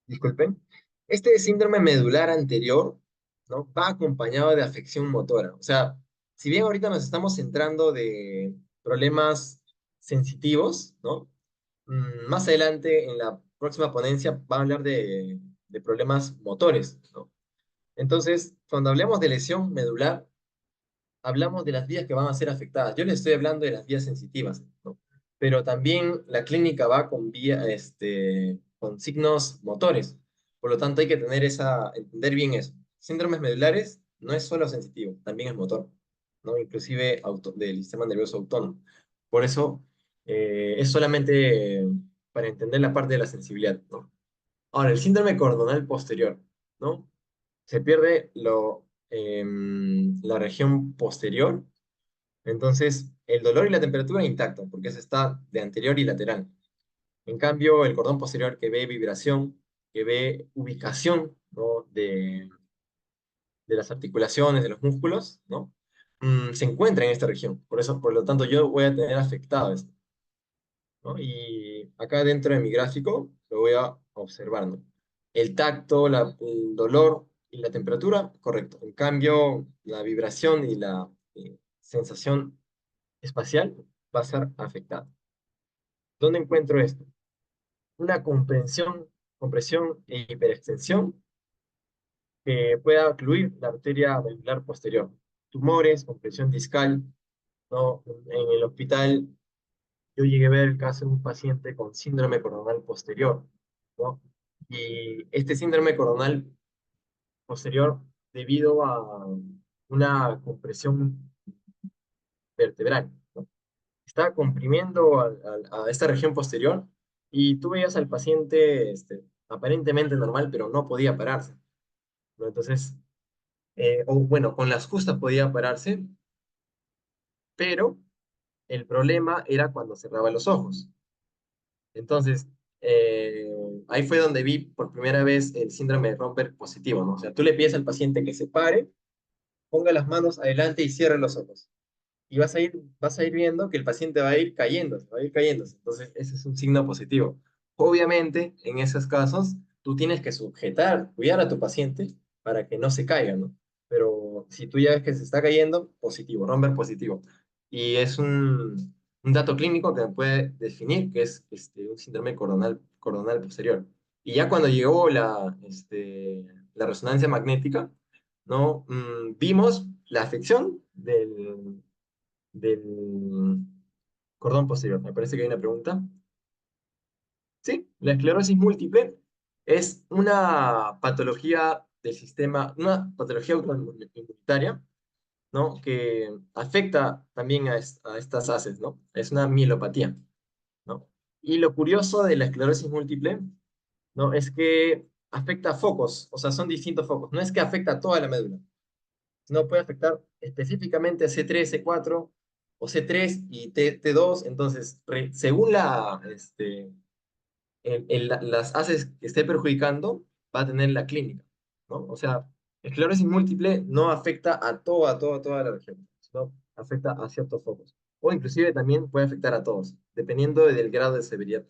disculpen, este síndrome medular anterior, ¿no? Va acompañado de afección motora. O sea, si bien ahorita nos estamos centrando de problemas sensitivos, ¿no? Más adelante en la próxima ponencia va a hablar de problemas motores, ¿no? Entonces, cuando hablemos de lesión medular, hablamos de las vías que van a ser afectadas. Yo les estoy hablando de las vías sensitivas, ¿no? Pero también la clínica va con con signos motores. Por lo tanto, hay que entender bien eso. Síndromes medulares no es solo sensitivo, también es motor, ¿no? Inclusive del sistema nervioso autónomo. Por eso, es solamente para entender la parte de la sensibilidad, ¿no? Ahora, el síndrome cordonal posterior, ¿no? Se pierde la región posterior, entonces el dolor y la temperatura intactos, porque eso está de anterior y lateral. En cambio, el cordón posterior que ve vibración, que ve ubicación, ¿no? de las articulaciones, de los músculos, ¿no? Se encuentra en esta región. Por eso, por lo tanto, yo voy a tener afectado esto, ¿no? Y acá dentro de mi gráfico lo voy a observar, ¿no? El tacto, el dolor y la temperatura, correcto. En cambio, la vibración y la sensación espacial va a ser afectada. ¿Dónde encuentro esto? Una compresión e hiperextensión que pueda ocluir la arteria valvular posterior. Tumores, compresión discal, ¿no? En el hospital yo llegué a ver el caso de un paciente con síndrome coronal posterior, ¿no? Y este síndrome coronal posterior, debido a una compresión vertebral, ¿no? Estaba comprimiendo a esta región posterior y tú veías al paciente aparentemente normal, pero no podía pararse, ¿no? Entonces, o bueno, con las justas podía pararse, pero el problema era cuando cerraba los ojos. Entonces, eh, ahí fue donde vi por primera vez el síndrome de Romper positivo, ¿no? O sea, tú le pides al paciente que se pare, ponga las manos adelante y cierre los ojos. Y vas a ir viendo que el paciente va a ir cayéndose, va a ir cayéndose. Entonces, ese es un signo positivo. Obviamente, en esos casos, tú tienes que cuidar a tu paciente para que no se caiga, ¿no? Pero si tú ya ves que se está cayendo, positivo, romper positivo. Y es un dato clínico que me puede definir que es un síndrome coronal posterior. Y ya cuando llegó la resonancia magnética, ¿no? Vimos la afección del cordón posterior. Me parece que hay una pregunta. Sí, la esclerosis múltiple es una patología del sistema, una patología autoinmunitaria, ¿no? Que afecta también a estas ACEs, ¿no? Es una mielopatía, ¿no? Y lo curioso de la esclerosis múltiple, ¿no? Es que afecta a focos, o sea, son distintos focos. No es que afecta a toda la médula, no puede afectar específicamente a C3, C4 o C3 y T2. Entonces, según las ACEs que esté perjudicando, va a tener la clínica, ¿no? O sea, esclerosis múltiple no afecta a toda la región, sino afecta a ciertos focos. O inclusive también puede afectar a todos, dependiendo del grado de severidad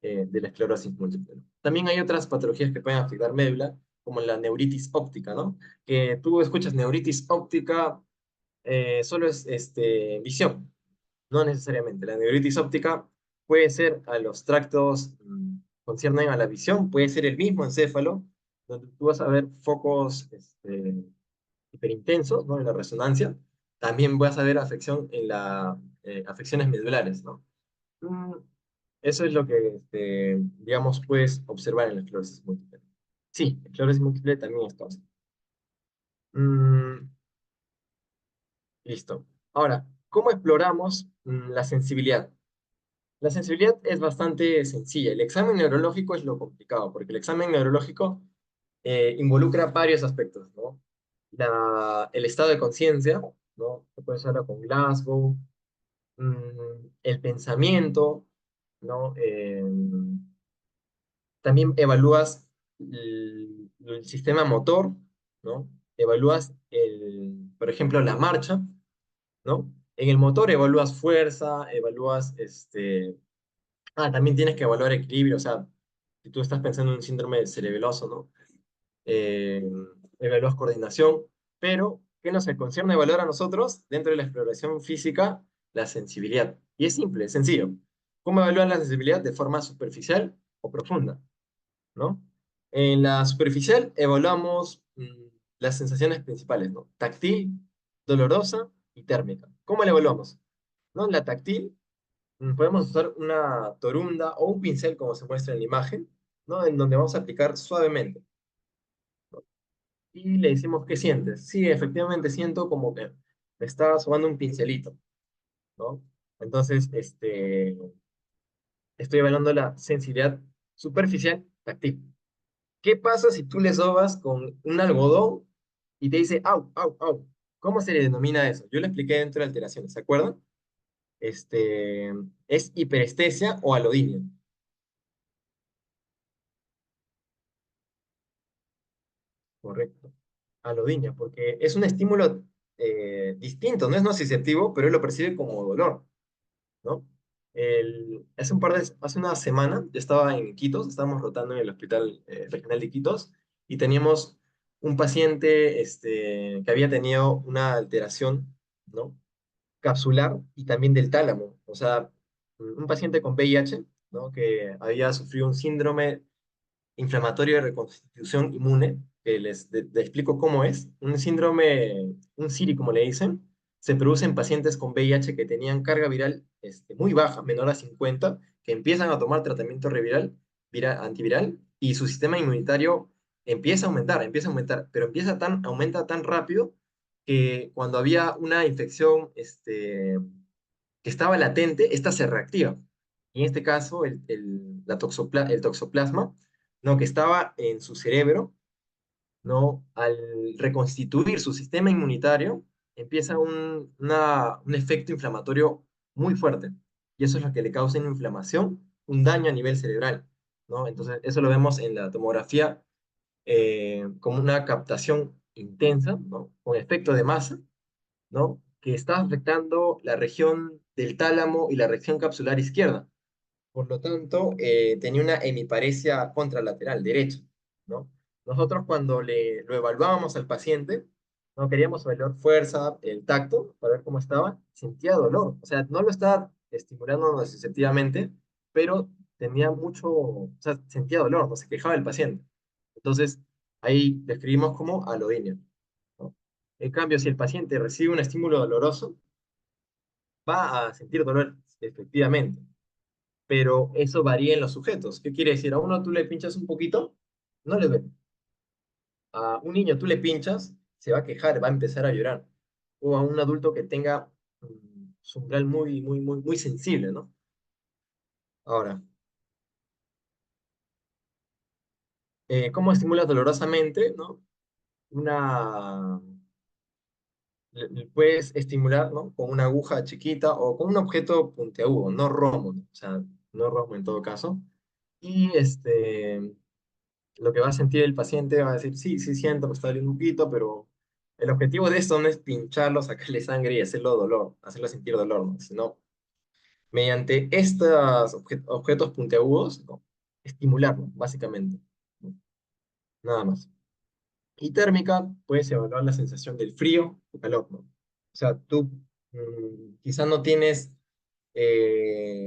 de la esclerosis múltiple, ¿no? También hay otras patologías que pueden afectar médula, como la neuritis óptica, ¿no? Que tú escuchas neuritis óptica, solo es visión, no necesariamente. La neuritis óptica puede ser a los tractos, conciernen a la visión, puede ser el mismo encéfalo, donde tú vas a ver focos hiperintensos, ¿no? En la resonancia. También vas a ver afección afecciones medulares, ¿no? Mm, Eso es lo que, digamos, puedes observar en la esclerosis múltiple. Sí, esclerosis múltiple también es causa. Mm, Listo. Ahora, ¿Cómo exploramos la sensibilidad? La sensibilidad es bastante sencilla. El examen neurológico es lo complicado, porque el examen neurológico involucra varios aspectos, ¿no? El estado de conciencia, ¿no? Se puede usar con Glasgow, el pensamiento, ¿no? También evalúas el sistema motor, ¿no? Evalúas, por ejemplo, la marcha, ¿no? En el motor evalúas fuerza, evalúas también tienes que evaluar equilibrio, o sea, si tú estás pensando en un síndrome cerebeloso, ¿no? Eh, Evalúas coordinación, pero ¿qué nos concierne evaluar a nosotros dentro de la exploración física? La sensibilidad. Y es simple, es sencillo. ¿Cómo evalúan la sensibilidad? De forma superficial o profunda, ¿no? En la superficial evaluamos las sensaciones principales, ¿no? Táctil, dolorosa y térmica. ¿Cómo la evaluamos? ¿No? La táctil podemos usar una torunda o un pincel, como se muestra en la imagen, ¿no? En donde vamos a aplicar suavemente. Y le decimos, ¿qué sientes? Sí, efectivamente siento como que me está sobando un pincelito, ¿no? Entonces, estoy evaluando la sensibilidad superficial táctil. ¿Qué pasa si tú le sobas con un algodón y te dice, au, au, au? ¿Cómo se le denomina eso? Yo le expliqué dentro de alteraciones, ¿se acuerdan? Es hiperestesia o alodinia. Correcto. Alodinia, porque es un estímulo distinto, no es nociceptivo, pero él lo percibe como dolor, ¿no? Hace una semana, yo estaba en Iquitos, estábamos rotando en el Hospital Regional de Iquitos, y teníamos un paciente que había tenido una alteración, ¿no? Capsular y también del tálamo, o sea, un paciente con VIH, ¿no? Que había sufrido un síndrome inflamatorio de reconstitución inmune, que les explico cómo es. Un síndrome, un SIRI, como le dicen, se produce en pacientes con VIH que tenían carga viral muy baja, menor a 50, que empiezan a tomar tratamiento reviral, antiviral, y su sistema inmunitario empieza a aumentar, pero aumenta tan rápido que cuando había una infección que estaba latente, esta se reactiva. Y en este caso, el toxoplasma, ¿no? Que estaba en su cerebro, ¿no? Al reconstituir su sistema inmunitario, empieza un efecto inflamatorio muy fuerte. Y eso es lo que le causa una inflamación, un daño a nivel cerebral, ¿no? Entonces, eso lo vemos en la tomografía como una captación intensa, ¿no? Con efecto de masa, ¿no? Que está afectando la región del tálamo y la región capsular izquierda. Por lo tanto, tenía una hemiparesia contralateral derecha, ¿no? Nosotros cuando lo evaluábamos al paciente, no queríamos evaluar fuerza, el tacto, para ver cómo estaba, sentía dolor. O sea, no lo estaba estimulando nociceptivamente, pero tenía o sea, sentía dolor, no se quejaba el paciente. Entonces, ahí describimos como alodinia, ¿no? En cambio, si el paciente recibe un estímulo doloroso, va a sentir dolor efectivamente, pero eso varía en los sujetos. ¿Qué quiere decir? A uno tú le pinchas un poquito, no le duele. A un niño tú le pinchas, se va a quejar, va a empezar a llorar. O a un adulto que tenga su umbral muy, muy, muy, muy sensible, ¿no? Ahora, ¿cómo estimulas dolorosamente, ¿no? Una, le puedes estimular, ¿no? Con una aguja chiquita o con un objeto puntiagudo, no romo, ¿no? O sea, no romo en todo caso. Y lo que va a sentir el paciente va a decir, sí, sí siento que está doliendo un poquito, pero el objetivo de esto no es pincharlo, sacarle sangre y hacerlo dolor, hacerlo sentir dolor, ¿no? Sino mediante estos objetos puntiagudos, ¿no? Estimularlo, básicamente, ¿no? Nada más. Y térmica, puedes evaluar la sensación del frío o calor, ¿no? O sea, tú quizás no tienes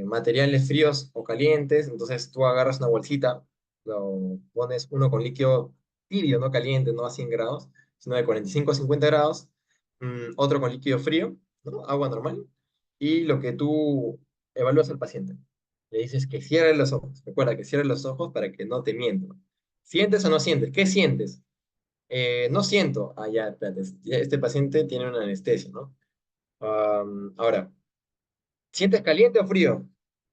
materiales fríos o calientes, entonces tú agarras una bolsita, lo pones uno con líquido tibio, no caliente, no a 100 grados, sino de 45 a 50 grados, otro con líquido frío, ¿no? Agua normal, y lo que tú evalúas al paciente. Le dices que cierre los ojos, recuerda que cierre los ojos para que no te mientan. ¿Sientes o no sientes? ¿Qué sientes? No siento. Ah, ya, espérate. Este paciente tiene una anestesia, ¿no? Ahora, ¿sientes caliente o frío?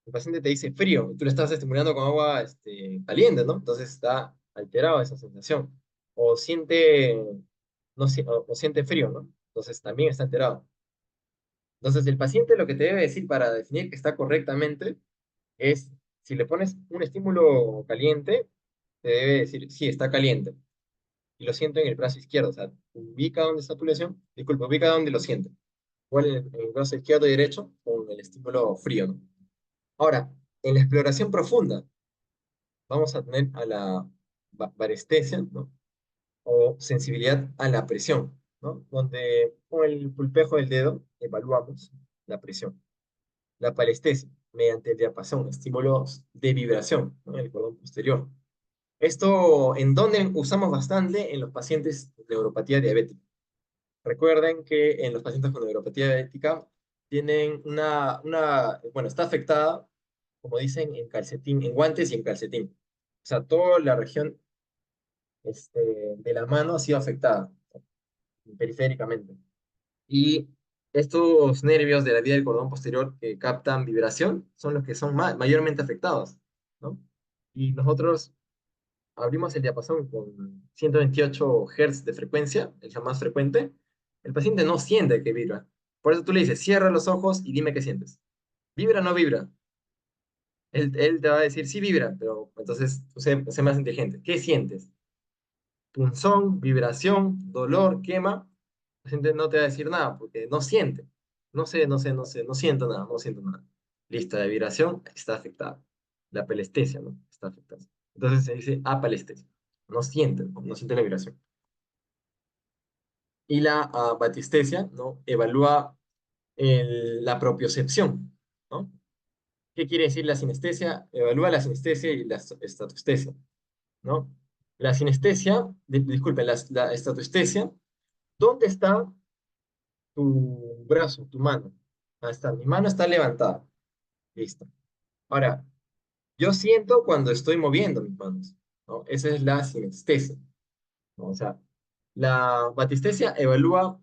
El paciente te dice frío, y tú le estás estimulando con agua caliente, ¿no? Entonces está alterado esa sensación. O siente, no, o siente frío, ¿no? Entonces también está alterado. Entonces el paciente lo que te debe decir para definir que está correctamente es, si le pones un estímulo caliente, te debe decir, sí, está caliente. Y lo siento en el brazo izquierdo, o sea, ubica dónde está tu lesión, disculpa, ubica dónde lo siente. Igual en el brazo izquierdo y derecho con el estímulo frío, ¿no? Ahora, en la exploración profunda, vamos a tener a la varestesia, ¿no? O sensibilidad a la presión, ¿no? Donde con el pulpejo del dedo evaluamos la presión. La palestesia, mediante el diapasón, estímulos de vibración, ¿no? En el cordón posterior. Esto, ¿en dónde usamos bastante? En los pacientes de neuropatía diabética. Recuerden que en los pacientes con neuropatía diabética tienen bueno, está afectada, como dicen, en calcetín, en guantes y en calcetín. O sea, toda la región de la mano ha sido afectada periféricamente. Y estos nervios de la vía del cordón posterior que captan vibración son los que son mayormente afectados, ¿no? Y nosotros abrimos el diapasón con 128 Hz de frecuencia, el más frecuente, el paciente no siente que vibra. Por eso tú le dices, cierra los ojos y dime qué sientes. ¿Vibra o no vibra? Él te va a decir, sí vibra, pero entonces tú sé más inteligente. ¿Qué sientes? Punzón, vibración, dolor, quema. La gente no te va a decir nada porque no siente. No siento nada, no siento nada. Listo, la vibración está afectada. La pelestesia, ¿no? Está afectada. Entonces se dice apalestesia. No siente, no siente la vibración. Y la batistesia, ¿no? Evalúa la propiocepción, ¿no? ¿Qué quiere decir la sinestesia? Evalúa la sinestesia y la estatestesia, ¿no? La sinestesia, disculpe, la estatestesia, ¿dónde está tu brazo, tu mano? Ahí está, mi mano está levantada. Listo. Ahora, yo siento cuando estoy moviendo mis manos, ¿no? Esa es la sinestesia, ¿no? O sea, la batistesia evalúa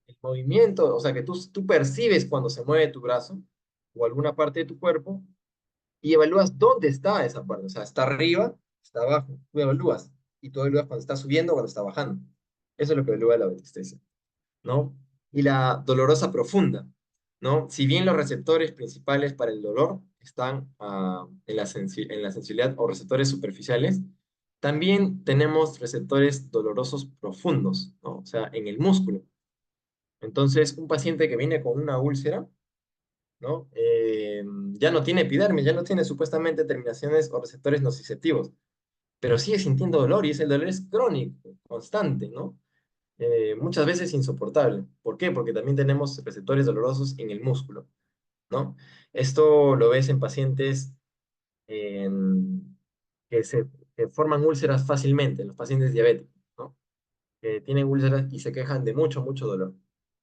el movimiento, o sea, que tú percibes cuando se mueve tu brazo o alguna parte de tu cuerpo y evalúas dónde está esa parte, o sea, está arriba, está abajo, tú evalúas y tú evalúas cuando está subiendo o cuando está bajando. Eso es lo que evalúa la batistesia, ¿no? Y la dolorosa profunda, ¿no? Si bien los receptores principales para el dolor están en en la sensibilidad o receptores superficiales, también tenemos receptores dolorosos profundos, ¿no? O sea, en el músculo. Entonces, un paciente que viene con una úlcera, ¿no? Ya no tiene epidermis, ya no tiene supuestamente terminaciones o receptores nociceptivos, pero sigue sintiendo dolor y ese dolor es crónico, constante, ¿no? Muchas veces insoportable. ¿Por qué? Porque también tenemos receptores dolorosos en el músculo, ¿no? Esto lo ves en pacientes en- que se que forman úlceras fácilmente, en los pacientes diabéticos, ¿no? Que tienen úlceras y se quejan de mucho dolor,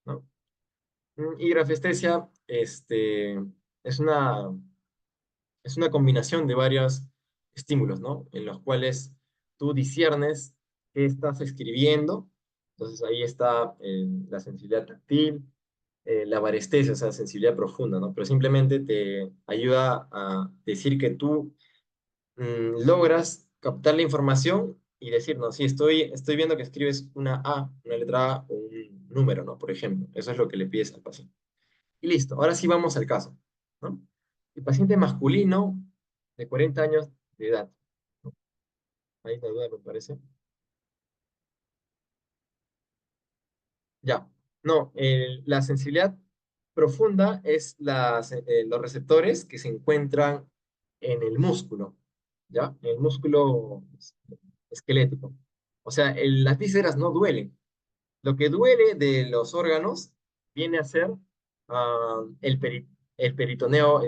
¿no? Y grafestesia, es una, es una combinación de varios estímulos, ¿no? En los cuales tú disiernes qué estás escribiendo. Entonces ahí está la sensibilidad táctil, la varestesia, o sea, sensibilidad profunda, ¿no? Pero simplemente te ayuda a decir que tú logras captar la información y decir, no, sí, estoy viendo que escribes una A, una letra A o un número, ¿no? Por ejemplo, eso es lo que le pides al paciente. Y listo, ahora sí vamos al caso, ¿no? El paciente masculino de 40 años de edad, ¿no? Ahí la duda me parece. Ya, no, la sensibilidad profunda es los receptores que se encuentran en el músculo, ¿ya? En el músculo esquelético. O sea, las vísceras no duelen. Lo que duele de los órganos viene a ser el peritoneo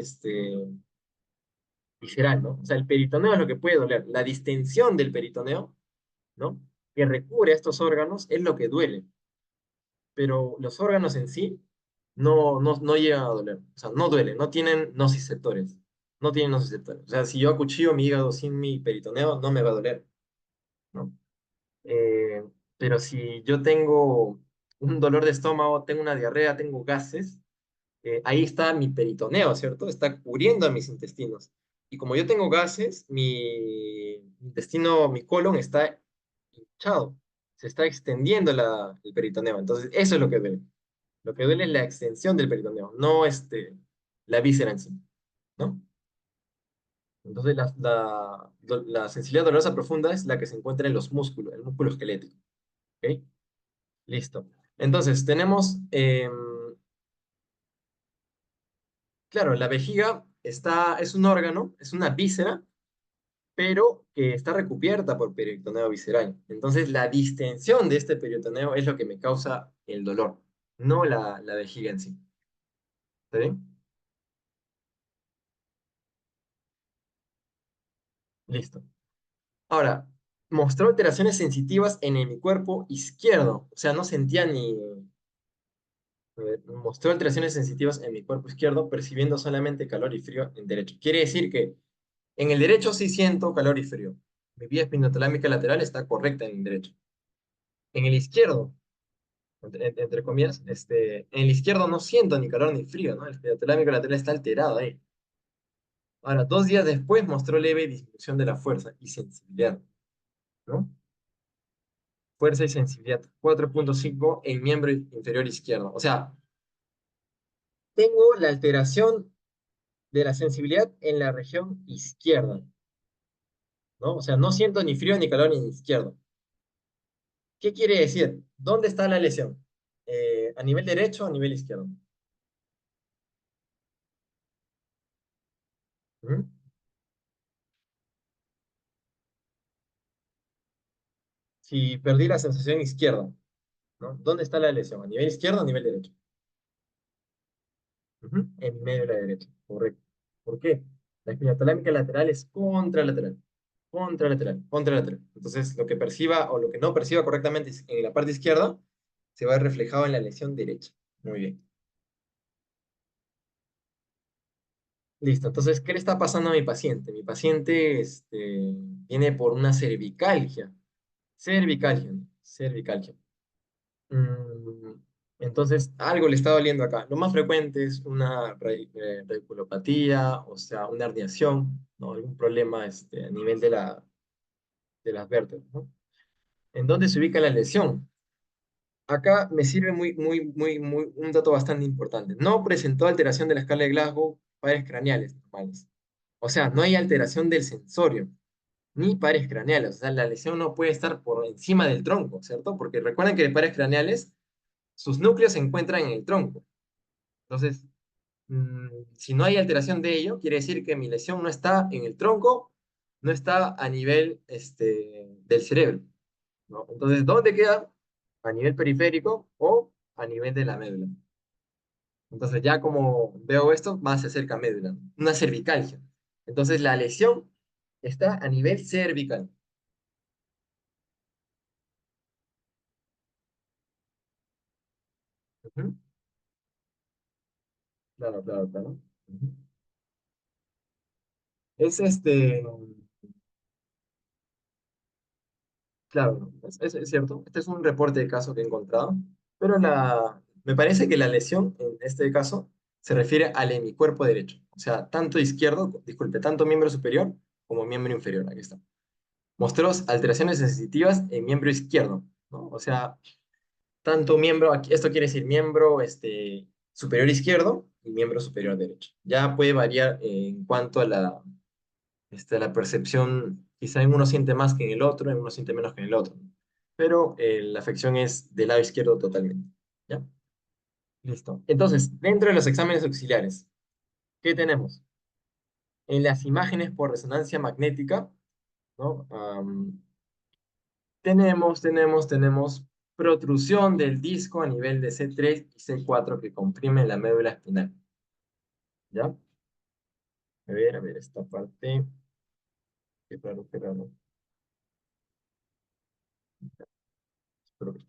visceral, ¿no? O sea, el peritoneo es lo que puede doler. La distensión del peritoneo, ¿no? Que recubre a estos órganos es lo que duele, pero los órganos en sí no llegan a doler. O sea, no duelen, no tienen nociceptores. No tienen nociceptores. O sea, si yo acuchillo mi hígado sin mi peritoneo, no me va a doler, ¿no? Eh, pero si yo tengo un dolor de estómago, tengo una diarrea, tengo gases, ahí está mi peritoneo, ¿cierto? Está cubriendo a mis intestinos. Y como yo tengo gases, mi intestino, mi colon está hinchado, se está extendiendo el peritoneo. Entonces, eso es lo que duele. Lo que duele es la extensión del peritoneo, no la víscera en sí, ¿no? Entonces, la sensibilidad dolorosa profunda es la que se encuentra en los músculos, el músculo esquelético, ¿ok? Listo. Entonces, tenemos, claro, la vejiga es un órgano, es una víscera, pero que está recubierta por peritoneo visceral. Entonces, la distensión de este peritoneo es lo que me causa el dolor, no la vejiga en sí. ¿Está bien? Listo. Ahora, mostró alteraciones sensitivas en mi cuerpo izquierdo. O sea, no sentía ni... mostró alteraciones sensitivas en mi cuerpo izquierdo, percibiendo solamente calor y frío en derecho. Quiere decir que en el derecho sí siento calor y frío. Mi vía espinotalámica lateral está correcta en el derecho. En el izquierdo, entre comillas, en el izquierdo no siento ni calor ni frío, ¿no? El espinotalámico lateral está alterado ahí. Ahora, 2 días después mostró leve disminución de la fuerza y sensibilidad, ¿no? Fuerza y sensibilidad, 4,5 en miembro inferior izquierdo. O sea, tengo la alteración de la sensibilidad en la región izquierda, ¿no? O sea, no siento ni frío ni calor en el izquierdo. ¿Qué quiere decir? ¿Dónde está la lesión? ¿A nivel derecho o a nivel izquierdo? ¿Mm? Si perdí la sensación izquierda, ¿no? ¿Dónde está la lesión? ¿A nivel izquierdo o a nivel derecho? Ujú, en medio de la derecha, correcto. ¿Por qué? La espina talámica lateral es contralateral, contralateral, contralateral. Entonces, lo que perciba o lo que no perciba correctamente en la parte izquierda se va a ver reflejado en la lesión derecha. Muy bien. Listo. Entonces, ¿qué le está pasando a mi paciente? Mi paciente viene por una cervicalgia. Cervicalgia, ¿no? Cervicalgia. Mm, entonces, algo le está doliendo acá. Lo más frecuente es una radiculopatía, o sea, una herniación, ¿no? Algún problema a nivel de las vértebras, ¿no? ¿En dónde se ubica la lesión? Acá me sirve un dato bastante importante. No presentó alteración de la escala de Glasgow, pares craneales normales. O sea, no hay alteración del sensorio, ni pares craneales. O sea, la lesión no puede estar por encima del tronco, ¿cierto? Porque recuerden que de pares craneales sus núcleos se encuentran en el tronco. Entonces, si no hay alteración de ello, quiere decir que mi lesión no está en el tronco, no está a nivel del cerebro, ¿no? Entonces, ¿dónde queda? A nivel periférico o a nivel de la médula. Entonces, ya como veo esto, más se acerca a médula, ¿no? Una cervicalgia. Entonces, la lesión está a nivel cervical. Ujú. Claro, claro, claro. Ujú. Es claro, es cierto. Este es un reporte de caso que he encontrado, pero me parece que la lesión en este caso se refiere al hemicuerpo derecho, o sea, tanto izquierdo, disculpe, tanto miembro superior como miembro inferior. Aquí está. Mostró alteraciones sensitivas en miembro izquierdo, ¿no? O sea, tanto miembro, esto quiere decir miembro superior izquierdo y miembro superior derecho. Ya puede variar en cuanto a la percepción, quizá en uno siente más que en el otro, en uno siente menos que en el otro, ¿no? Pero la afección es del lado izquierdo totalmente. ¿Ya? Listo. Entonces, dentro de los exámenes auxiliares, ¿qué tenemos? En las imágenes por resonancia magnética, ¿no? Tenemos protrusión del disco a nivel de C3 y C4 que comprime la médula espinal. ¿Ya? A ver, esta parte. Qué raro, qué raro. Espero que-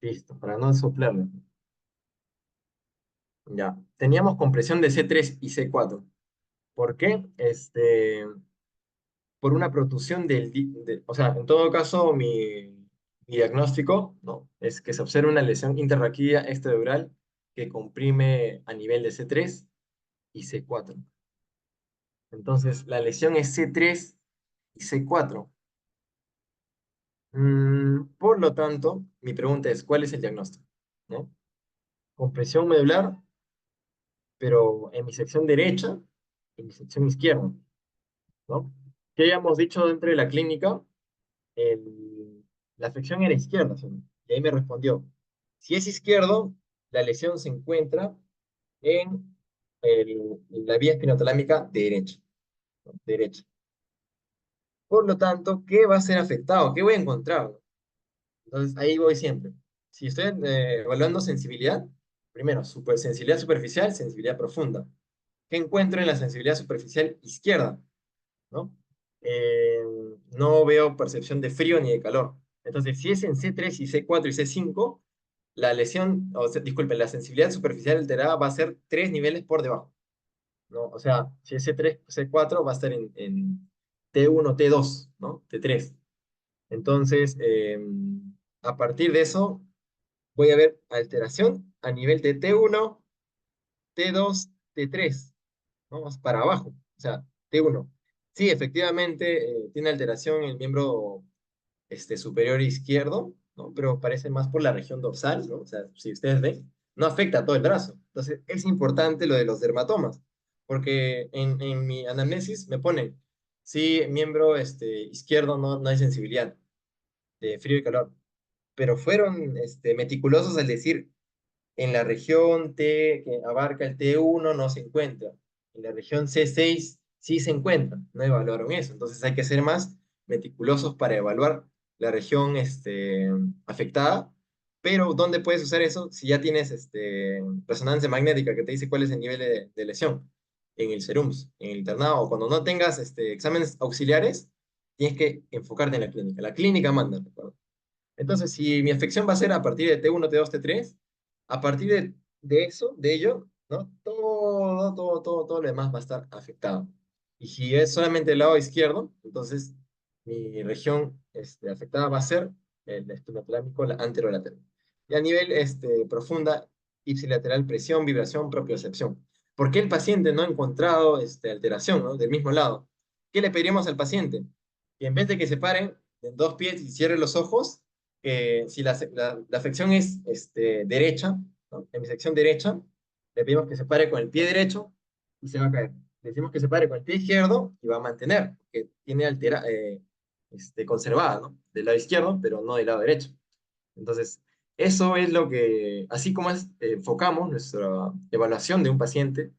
Listo, para no soplarlo. Ya, teníamos compresión de C3 y C4. ¿Por qué? Por una protrusión o sea, en todo caso, mi Mi diagnóstico, ¿no? Es que se observa una lesión interraquídea extradural que comprime a nivel de C3 y C4. Entonces, la lesión es C3 y C4. Por lo tanto, mi pregunta es, ¿cuál es el diagnóstico? ¿No? Compresión medular, pero en mi sección derecha y en mi sección izquierda, ¿no? ¿Qué habíamos dicho dentro de la clínica? La afección era izquierda, ¿sí? Y ahí me respondió, si es izquierdo, la lesión se encuentra en la vía espinotalámica derecha, ¿no? Derecha. Por lo tanto, ¿qué va a ser afectado? ¿Qué voy a encontrar? Entonces, ahí voy siempre. Si estoy evaluando sensibilidad, primero, sensibilidad superficial, sensibilidad profunda. ¿Qué encuentro en la sensibilidad superficial izquierda? ¿No? Eh, no veo percepción de frío ni de calor. Entonces, si es en C3 y C4 y C5, la lesión, o sea, disculpen, la sensibilidad superficial alterada va a ser 3 niveles por debajo, ¿no? O sea, si es C3, C4 va a estar en T1, T2, ¿no? T3. Entonces, a partir de eso, voy a ver alteración a nivel de T1, T2, T3, ¿no? Más para abajo. O sea, T1. Sí, efectivamente, tiene alteración en el miembro superior izquierdo, ¿no? Pero parece más por la región dorsal, ¿no? O sea, si ustedes ven, no afecta a todo el brazo. Entonces, es importante lo de los dermatomas, porque en mi anamnesis me ponen, sí, miembro izquierdo no hay sensibilidad de frío y calor, pero fueron meticulosos al decir en la región T, que abarca el T1, no se encuentra. En la región C6 sí se encuentra. No evaluaron eso. Entonces hay que ser más meticulosos para evaluar la región afectada. Pero ¿dónde puedes usar eso? Si ya tienes resonancia magnética que te dice cuál es el nivel de lesión. En el SERUMS, en el internado, o cuando no tengas exámenes auxiliares, tienes que enfocarte en la clínica. La clínica manda, ¿recuerda? Entonces, si mi afección va a ser a partir de T1, T2, T3, a partir de eso, de ello, ¿no? Todo lo demás va a estar afectado. Y si es solamente el lado izquierdo, entonces mi región afectada va a ser el espinotalámico la anterolateral. Y a nivel profunda, ipsilateral, presión, vibración, propiocepción. ¿Por qué el paciente no ha encontrado alteración, ¿no? Del mismo lado? ¿Qué le pediríamos al paciente? Que en vez de que se pare en dos pies y cierre los ojos, si la afección es derecha, ¿no? En mi sección derecha, le pedimos que se pare con el pie derecho y se va a caer. Le decimos que se pare con el pie izquierdo y va a mantener, porque tiene conservada, ¿no? Del lado izquierdo, pero no del lado derecho. Entonces, eso es lo que, así como enfocamos nuestra evaluación de un paciente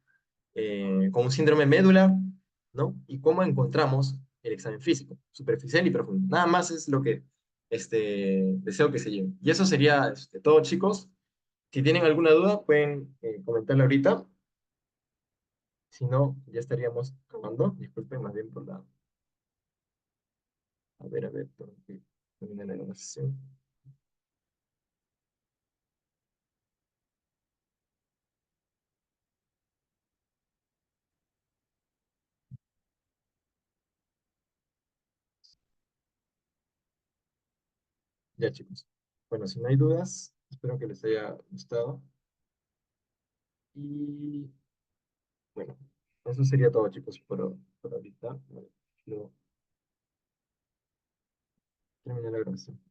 con un síndrome medular, ¿no? Y cómo encontramos el examen físico, superficial y profundo. Nada más es lo que deseo que se lleven. Y eso sería todo, chicos. Si tienen alguna duda, pueden comentarla ahorita. Si no, ya estaríamos acabando. Disculpen más bien por la... a ver, tengo que terminar la grabación. Ya, chicos. Bueno, si no hay dudas, espero que les haya gustado. Y bueno, eso sería todo, chicos, por ahorita. Vale, luego termina la grabación.